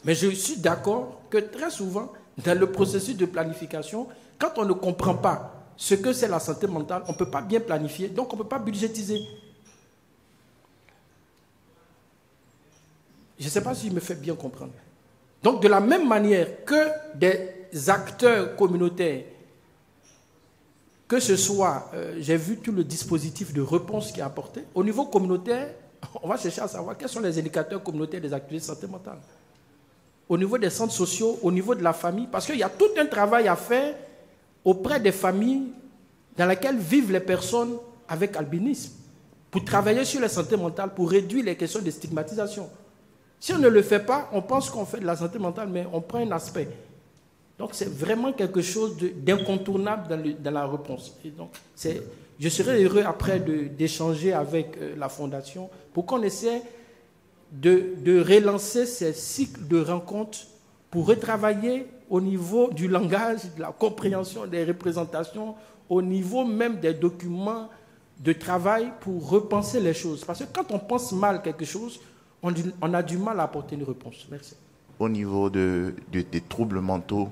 Mais je suis d'accord que très souvent, dans le processus de planification, quand on ne comprend pas ce que c'est la santé mentale, on ne peut pas bien planifier, donc on ne peut pas budgétiser. Je ne sais pas si je me fais bien comprendre. Donc, de la même manière que des acteurs communautaires, que ce soit, j'ai vu tout le dispositif de réponse qui est apporté, au niveau communautaire, on va chercher à savoir quels sont les indicateurs communautaires des activités de santé mentale. Au niveau des centres sociaux, au niveau de la famille, parce qu'il y a tout un travail à faire auprès des familles dans lesquelles vivent les personnes avec albinisme, pour travailler sur la santé mentale, pour réduire les questions de stigmatisation. Si on ne le fait pas, on pense qu'on fait de la santé mentale, mais on prend un aspect. Donc c'est vraiment quelque chose d'incontournable dans la réponse. Et donc, je serais heureux après d'échanger avec la Fondation pour qu'on essaie de relancer ces cycles de rencontres pour retravailler au niveau du langage, de la compréhension des représentations, au niveau même des documents de travail pour repenser les choses. Parce que quand on pense mal quelque chose, on a du mal à apporter une réponse. Merci. Au niveau des troubles mentaux,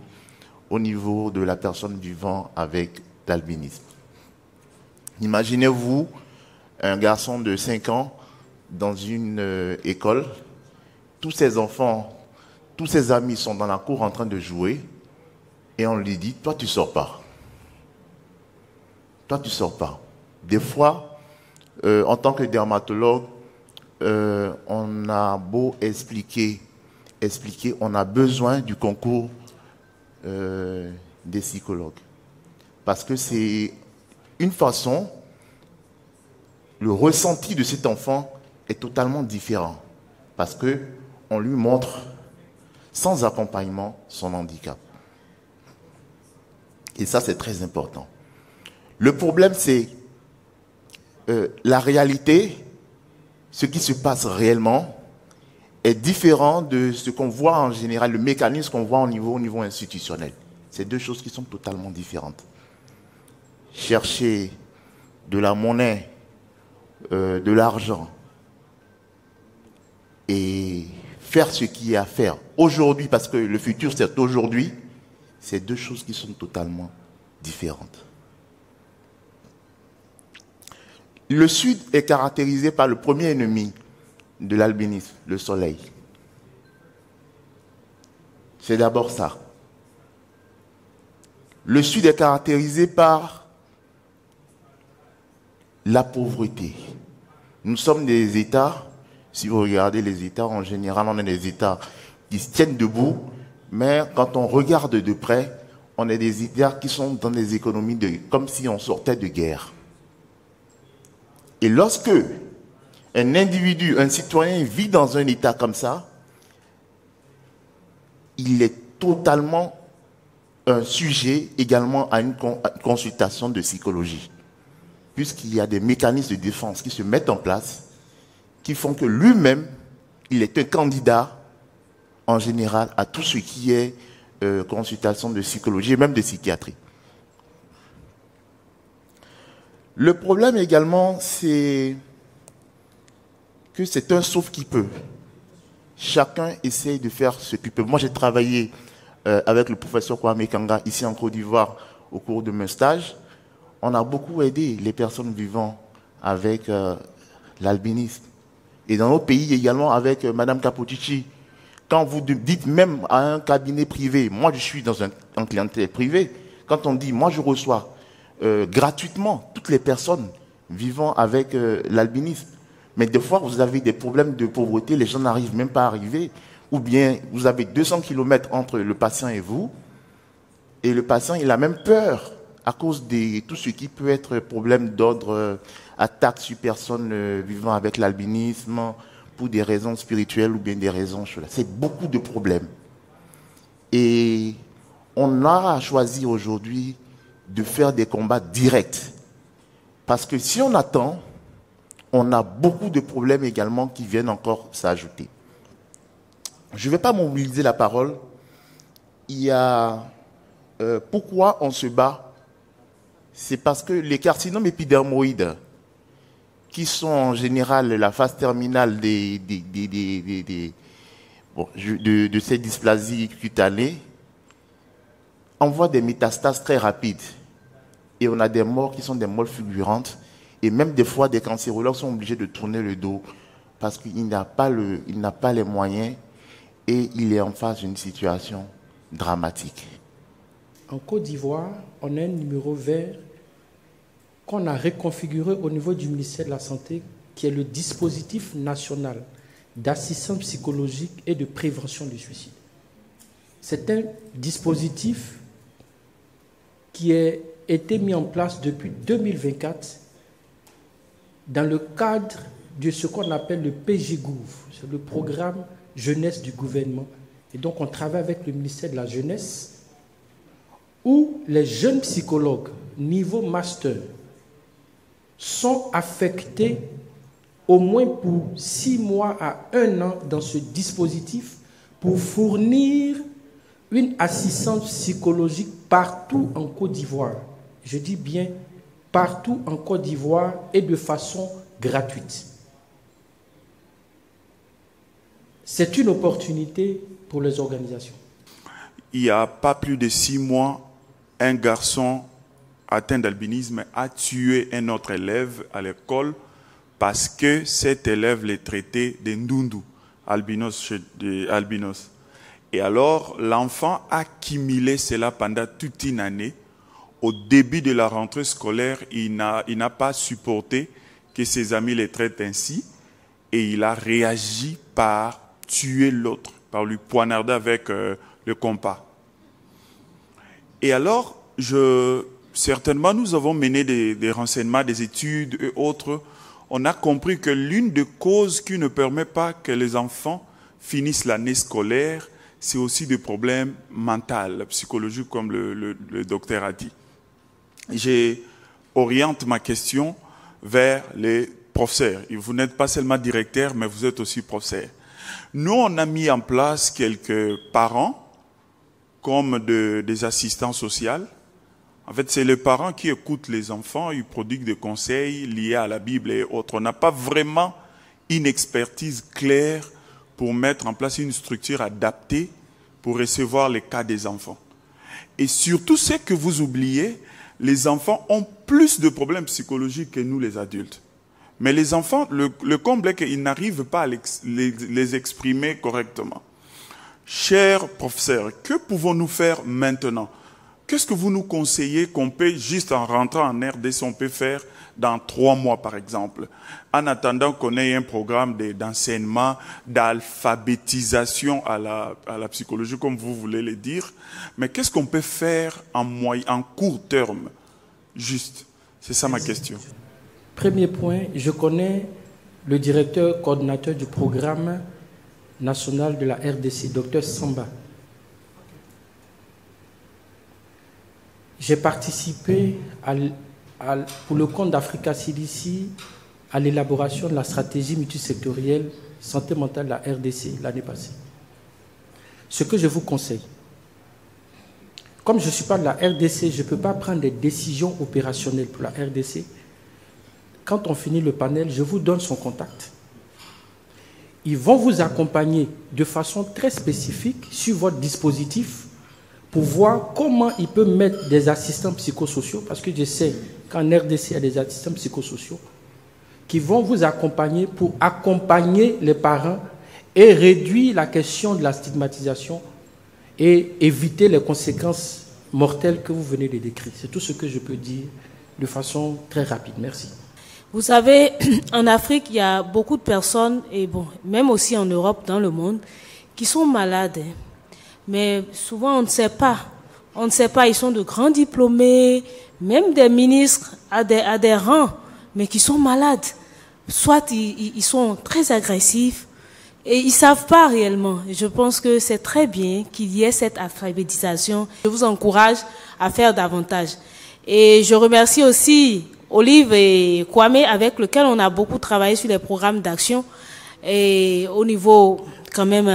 au niveau de la personne vivant avec l'albinisme. Imaginez-vous un garçon de 5 ans dans une école, tous ses enfants, tous ses amis sont dans la cour en train de jouer, et on lui dit, toi tu sors pas. Toi tu sors pas. Des fois, en tant que dermatologue, on a beau expliquer, on a besoin du concours des psychologues. Parce que c'est une façon, le ressenti de cet enfant est totalement différent. Parce qu'on lui montre, sans accompagnement, son handicap. Et ça, c'est très important. Le problème, c'est la réalité, ce qui se passe réellement, est différent de ce qu'on voit en général, le mécanisme qu'on voit au niveau institutionnel. C'est deux choses qui sont totalement différentes. Chercher de la monnaie, de l'argent, et faire ce qui est à faire aujourd'hui, parce que le futur c'est aujourd'hui, c'est deux choses qui sont totalement différentes. Le Sud est caractérisé par le premier ennemi de l'albinisme, le soleil. C'est d'abord ça. Le Sud est caractérisé par la pauvreté. Nous sommes des États, si vous regardez les États, en général, on est des États qui se tiennent debout, mais quand on regarde de près, on est des États qui sont dans des économies comme si on sortait de guerre. Et lorsque un individu, un citoyen vit dans un état comme ça, il est totalement un sujet également à une consultation de psychologie. Puisqu'il y a des mécanismes de défense qui se mettent en place, qui font que lui-même, il est un candidat, en général, à tout ce qui est consultation de psychologie et même de psychiatrie. Le problème également, c'est que c'est un sauf qui peut. Chacun essaye de faire ce qu'il peut. Moi, j'ai travaillé avec le professeur Kwame Kanga ici en Côte d'Ivoire au cours de mes stages. On a beaucoup aidé les personnes vivant avec l'albinisme. Et dans notre pays également avec Madame Capotici. Quand vous dites même à un cabinet privé, moi je suis dans un clientèle privé, quand on dit, moi je reçois gratuitement toutes les personnes vivant avec l'albinisme. Mais des fois, vous avez des problèmes de pauvreté, les gens n'arrivent même pas à arriver. Ou bien, vous avez 200 km entre le patient et vous. Et le patient, il a même peur à cause de tout ce qui peut être problème d'ordre, attaque sur personnes vivant avec l'albinisme, pour des raisons spirituelles ou bien des raisons... C'est beaucoup de problèmes. Et on a choisi aujourd'hui de faire des combats directs. Parce que si on attend, on a beaucoup de problèmes également qui viennent encore s'ajouter. Je ne vais pas mobiliser la parole. Il y a... pourquoi on se bat? C'est parce que les carcinomes épidermoïdes, qui sont en général la phase terminale de ces dysplasies cutanées, envoient des métastases très rapides. et on a des morts qui sont des morts fulgurantes. Et même des fois, des cancérologues sont obligés de tourner le dos parce qu'il n'a pas les moyens et il est en face d'une situation dramatique. En Côte d'Ivoire, on a un numéro vert qu'on a reconfiguré au niveau du ministère de la Santé, qui est le dispositif national d'assistance psychologique et de prévention du suicide. C'est un dispositif qui a été mis en place depuis 2024 dans le cadre de ce qu'on appelle le PGGouv, c'est le programme jeunesse du gouvernement. Et donc on travaille avec le ministère de la Jeunesse, où les jeunes psychologues niveau master sont affectés au moins pour 6 mois à 1 an dans ce dispositif pour fournir une assistance psychologique partout en Côte d'Ivoire. Je dis bien partout en Côte d'Ivoire et de façon gratuite. C'est une opportunité pour les organisations. Il n'y a pas plus de 6 mois, un garçon atteint d'albinisme a tué un autre élève à l'école parce que cet élève les traitait de ndundu, albinos. Et alors, l'enfant a accumulé cela pendant toute une année. Au début de la rentrée scolaire, il n'a pas supporté que ses amis les traitent ainsi et il a réagi par tuer l'autre, par lui poignarder avec le compas. Et alors, certainement, nous avons mené des renseignements, des études et autres. On a compris que l'une des causes qui ne permet pas que les enfants finissent l'année scolaire, c'est aussi des problèmes mentaux, psychologiques, comme le docteur a dit. J'oriente ma question vers les professeurs. Et vous n'êtes pas seulement directeur, mais vous êtes aussi professeur. Nous, on a mis en place quelques parents comme des assistants sociaux. En fait, c'est les parents qui écoutent les enfants, ils prodiguent des conseils liés à la Bible et autres. On n'a pas vraiment une expertise claire pour mettre en place une structure adaptée pour recevoir les cas des enfants. Et surtout, ce que vous oubliez, les enfants ont plus de problèmes psychologiques que nous, les adultes. Mais les enfants, le comble est qu'ils n'arrivent pas à les exprimer correctement. Chers professeurs, que pouvons-nous faire maintenant? Qu'est-ce que vous nous conseillez qu'on peut, juste en rentrant en RDC, on peut faire dans 3 mois, par exemple, en attendant qu'on ait un programme d'enseignement, d'alphabétisation à la psychologie, comme vous voulez le dire. Mais qu'est-ce qu'on peut faire en court terme, juste? C'est ça ma question. Premier point, je connais le directeur coordinateur du programme national de la RDC, Dr Samba. J'ai participé pour le compte d'Africa CDC à l'élaboration de la stratégie multisectorielle santé mentale de la RDC l'année passée. Ce que je vous conseille, comme je ne suis pas de la RDC, je ne peux pas prendre des décisions opérationnelles pour la RDC. Quand on finit le panel, je vous donne son contact. Ils vont vous accompagner de façon très spécifique sur votre dispositif pour voir comment ils peuvent mettre des assistants psychosociaux, parce que je sais qu'en RDC, il y a des assistants psychosociaux qui vont vous accompagner pour accompagner les parents et réduire la question de la stigmatisation et éviter les conséquences mortelles que vous venez de décrire. C'est tout ce que je peux dire de façon très rapide. Merci. Vous savez, en Afrique, il y a beaucoup de personnes, et bon, même aussi en Europe, dans le monde, qui sont malades. Mais souvent, on ne sait pas. On ne sait pas, ils sont de grands diplômés, même des ministres à des rangs, mais qui sont malades. Soit ils sont très agressifs et ils ne savent pas réellement. Et je pense que c'est très bien qu'il y ait cette alphabétisation. Je vous encourage à faire davantage. Et je remercie aussi Olive et Kwame, avec lequel on a beaucoup travaillé sur les programmes d'action et au niveau quand même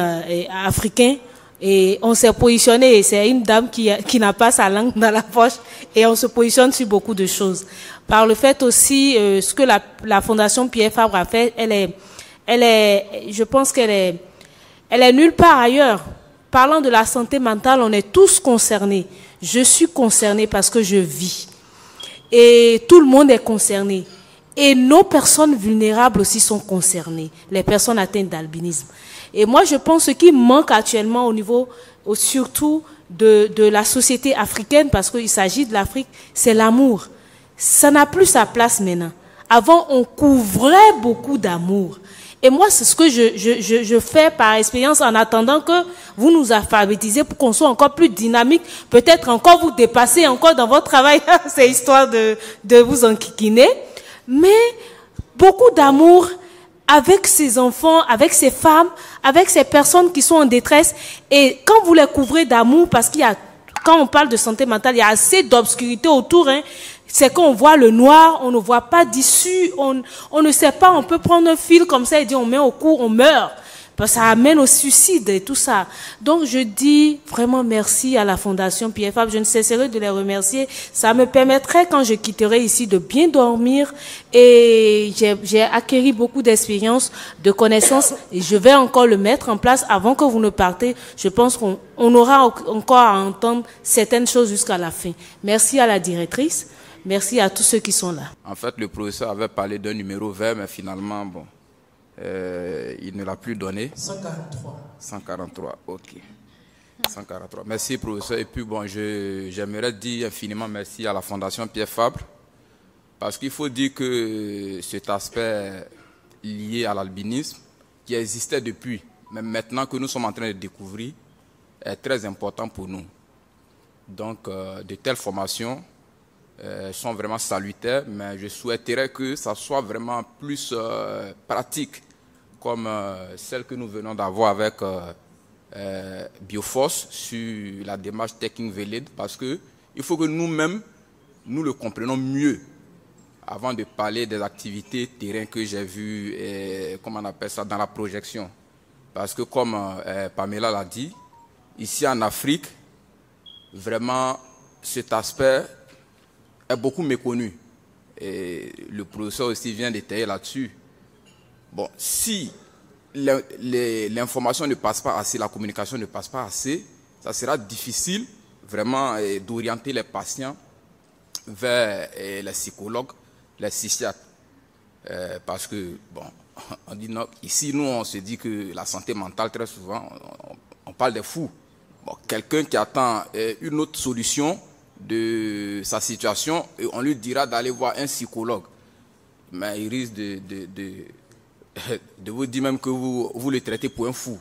africain. Et on s'est positionné, c'est une dame qui n'a pas sa langue dans la poche, et on se positionne sur beaucoup de choses. Par le fait aussi, ce que la Fondation Pierre Fabre a fait, je pense qu'elle est nulle part ailleurs. Parlant de la santé mentale, on est tous concernés. Je suis concernée parce que je vis. et tout le monde est concerné. Et nos personnes vulnérables aussi sont concernées, les personnes atteintes d'albinisme. Et moi, je pense que ce qui manque actuellement au niveau, surtout de la société africaine, parce qu'il s'agit de l'Afrique, c'est l'amour. Ça n'a plus sa place maintenant. Avant, on couvrait beaucoup d'amour. Et moi, c'est ce que je fais par expérience en attendant que vous nous alphabétisez pour qu'on soit encore plus dynamique, peut-être encore vous dépasser encore dans votre travail. C'est histoire de vous enquiquiner. Mais beaucoup d'amour avec ces enfants, avec ces femmes, avec ces personnes qui sont en détresse. Et quand vous les couvrez d'amour, parce qu'il y a, quand on parle de santé mentale, il y a assez d'obscurité autour, hein. C'est qu'on voit le noir, on ne voit pas d'issue, on ne sait pas, on peut prendre un fil comme ça et dire on met au cou, on meurt. Parce que ça amène au suicide et tout ça. Donc je dis vraiment merci à la Fondation Pierre Fabre, je ne cesserai de les remercier. Ça me permettrait quand je quitterai ici de bien dormir et j'ai acquis beaucoup d'expérience, de connaissances et je vais encore le mettre en place avant que vous ne partez. Je pense qu'on aura encore à entendre certaines choses jusqu'à la fin. Merci à la directrice. Merci à tous ceux qui sont là. En fait, le professeur avait parlé d'un numéro vert, mais finalement, bon, il ne l'a plus donné. 143. 143, ok. 143. Merci, professeur. Et puis, bon, j'aimerais dire infiniment merci à la Fondation Pierre Fabre, parce qu'il faut dire que cet aspect lié à l'albinisme, qui existait depuis, mais maintenant que nous sommes en train de découvrir, est très important pour nous. Donc, de telles formations sont vraiment salutaires, mais je souhaiterais que ça soit vraiment plus pratique, comme celle que nous venons d'avoir avec Bioforce sur la démarche Taking the Lead, parce qu'il faut que nous-mêmes, nous le comprenions mieux avant de parler des activités terrain que j'ai vues, comment on appelle ça, dans la projection. Parce que comme Pamela l'a dit, ici en Afrique, vraiment cet aspect est beaucoup méconnu. Et le professeur aussi vient détailler là-dessus. Bon, si l'information ne passe pas assez, la communication ne passe pas assez, ça sera difficile vraiment d'orienter les patients vers les psychologues, les psychiatres. Parce que, bon, on dit non, ici, nous, on se dit que la santé mentale, très souvent, on parle des fous. Bon, quelqu'un qui attend une autre solution de sa situation, et on lui dira d'aller voir un psychologue. Mais il risque de vous dire même que vous le traitez pour un fou.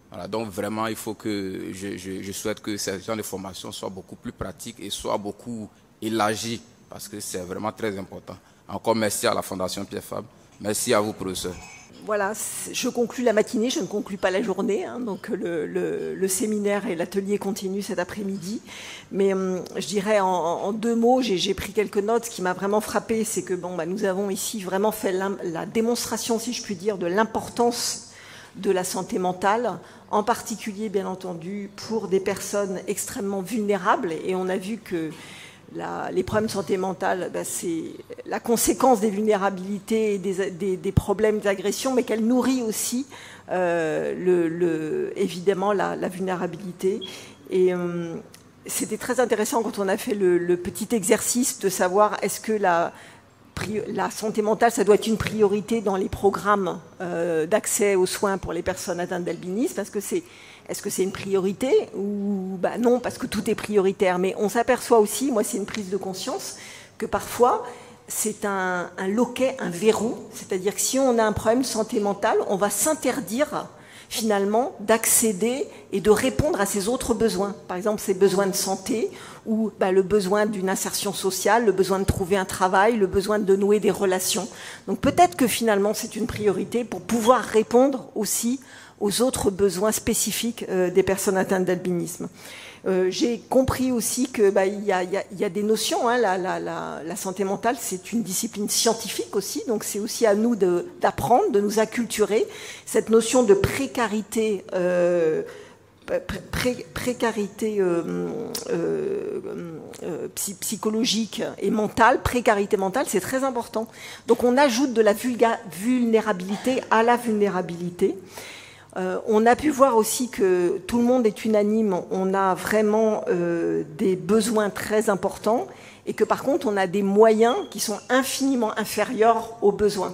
Voilà, donc vraiment, il faut que je souhaite que ce genre de formation soit beaucoup plus pratique et soit beaucoup élargie, parce que c'est vraiment très important. Encore merci à la Fondation Pierre Fabre. Merci à vous, professeur. Voilà, je conclus la matinée, je ne conclus pas la journée. Hein, donc le séminaire et l'atelier continuent cet après-midi. Mais je dirais en deux mots, j'ai pris quelques notes. Ce qui m'a vraiment frappé, c'est que nous avons ici vraiment fait la démonstration, si je puis dire, de l'importance de la santé mentale, en particulier, bien entendu, pour des personnes extrêmement vulnérables. Et on a vu que les problèmes de santé mentale, c'est la conséquence des vulnérabilités et des problèmes d'agression, mais qu'elle nourrit aussi évidemment la vulnérabilité. Et c'était très intéressant quand on a fait le petit exercice de savoir est-ce que la santé mentale, ça doit être une priorité dans les programmes d'accès aux soins pour les personnes atteintes d'albinisme, parce que est-ce que c'est une priorité ou non, parce que tout est prioritaire. Mais on s'aperçoit aussi, moi c'est une prise de conscience, que parfois c'est un loquet, un verrou. C'est-à-dire que si on a un problème de santé mentale, on va s'interdire finalement d'accéder et de répondre à ses autres besoins. Par exemple, ses besoins de santé ou le besoin d'une insertion sociale, le besoin de trouver un travail, le besoin de nouer des relations. Donc peut-être que finalement c'est une priorité pour pouvoir répondre aussi aux autres besoins spécifiques des personnes atteintes d'albinisme. J'ai compris aussi que y a des notions. Hein, la santé mentale, c'est une discipline scientifique aussi, donc c'est aussi à nous d'apprendre, de nous acculturer. Cette notion de précarité, psychologique et mentale, précarité mentale, c'est très important. Donc on ajoute de la vulnérabilité à la vulnérabilité. On a pu voir aussi que tout le monde est unanime, on a vraiment des besoins très importants et que par contre on a des moyens qui sont infiniment inférieurs aux besoins.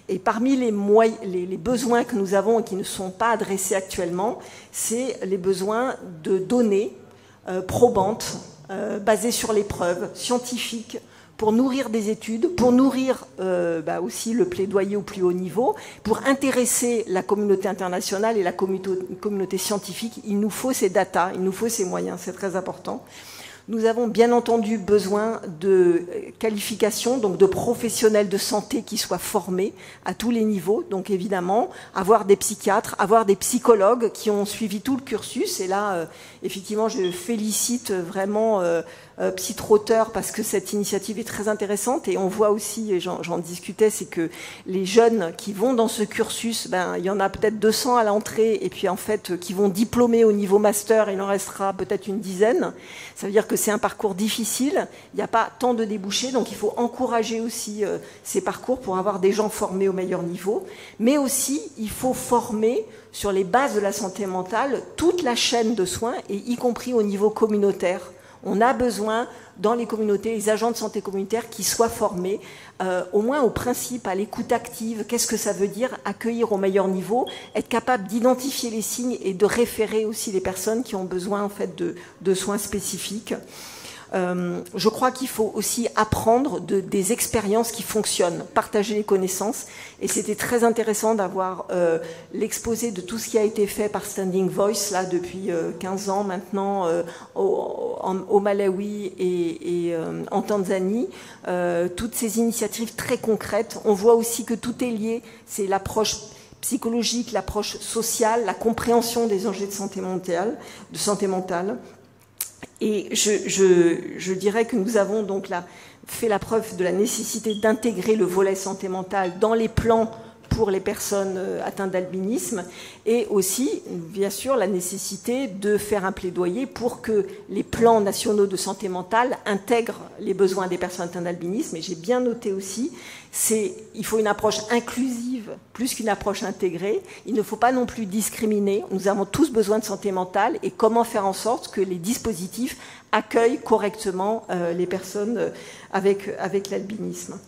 Et parmi les besoins que nous avons et qui ne sont pas adressés actuellement, c'est les besoins de données probantes, basées sur les preuves scientifiques, pour nourrir des études, pour nourrir aussi le plaidoyer au plus haut niveau, pour intéresser la communauté internationale et la communauté scientifique. Il nous faut ces datas, il nous faut ces moyens, c'est très important. Nous avons bien entendu besoin de qualifications, donc de professionnels de santé qui soient formés à tous les niveaux. Donc évidemment, avoir des psychiatres, avoir des psychologues qui ont suivi tout le cursus. Et là, effectivement, je félicite vraiment Psy-Trotteur parce que cette initiative est très intéressante. Et on voit aussi, et j'en discutais, c'est que les jeunes qui vont dans ce cursus, il y en a peut-être 200 à l'entrée, et puis en fait, qui vont diplômer au niveau master, il en restera peut-être une dizaine. Ça veut dire que c'est un parcours difficile, il n'y a pas tant de débouchés, donc il faut encourager aussi ces parcours pour avoir des gens formés au meilleur niveau. Mais aussi, il faut former sur les bases de la santé mentale toute la chaîne de soins, et y compris au niveau communautaire. On a besoin, dans les communautés, les agents de santé communautaire qui soient formés, au moins au principe, à l'écoute active. Qu'est-ce que ça veut dire accueillir au meilleur niveau, être capable d'identifier les signes et de référer aussi les personnes qui ont besoin en fait de soins spécifiques. Je crois qu'il faut aussi apprendre des expériences qui fonctionnent, partager les connaissances. Et c'était très intéressant d'avoir l'exposé de tout ce qui a été fait par Standing Voice là depuis 15 ans maintenant au Malawi et en Tanzanie. Toutes ces initiatives très concrètes. On voit aussi que tout est lié. C'est l'approche psychologique, l'approche sociale, la compréhension des enjeux de santé mentale. Et je dirais que nous avons donc fait la preuve de la nécessité d'intégrer le volet santé mentale dans les plans pour les personnes atteintes d'albinisme, et aussi, bien sûr, la nécessité de faire un plaidoyer pour que les plans nationaux de santé mentale intègrent les besoins des personnes atteintes d'albinisme. Et j'ai bien noté aussi, il faut une approche inclusive plus qu'une approche intégrée. Il ne faut pas non plus discriminer. Nous avons tous besoin de santé mentale, et comment faire en sorte que les dispositifs accueillent correctement les personnes avec l'albinisme.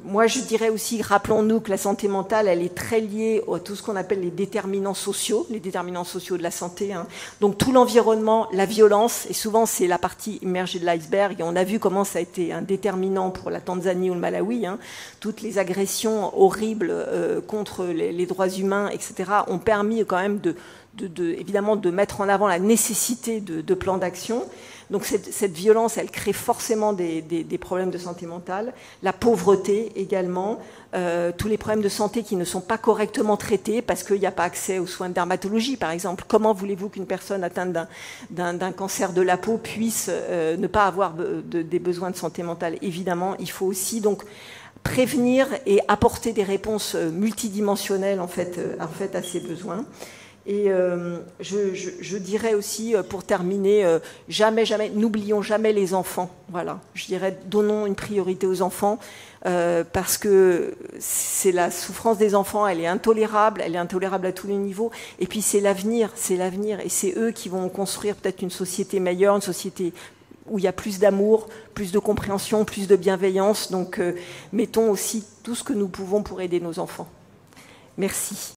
Moi, je dirais aussi, rappelons-nous que la santé mentale, elle est très liée à tout ce qu'on appelle les déterminants sociaux de la santé. Donc tout l'environnement, la violence, et souvent c'est la partie immergée de l'iceberg, et on a vu comment ça a été un déterminant pour la Tanzanie ou le Malawi. Toutes les agressions horribles contre les droits humains, etc., ont permis quand même évidemment de mettre en avant la nécessité de plans d'action. Donc cette violence, elle crée forcément des problèmes de santé mentale. La pauvreté également, tous les problèmes de santé qui ne sont pas correctement traités parce qu'il n'y a pas accès aux soins de dermatologie, par exemple. Comment voulez-vous qu'une personne atteinte d'un cancer de la peau puisse ne pas avoir des besoins de santé mentale? Évidemment, il faut aussi donc prévenir et apporter des réponses multidimensionnelles en fait à ces besoins. Et je dirais aussi, pour terminer, n'oublions jamais les enfants. Voilà, je dirais, donnons une priorité aux enfants, parce que c'est la souffrance des enfants, elle est intolérable à tous les niveaux. Et puis c'est l'avenir, et c'est eux qui vont construire peut-être une société meilleure, une société où il y a plus d'amour, plus de compréhension, plus de bienveillance. Donc mettons aussi tout ce que nous pouvons pour aider nos enfants. Merci.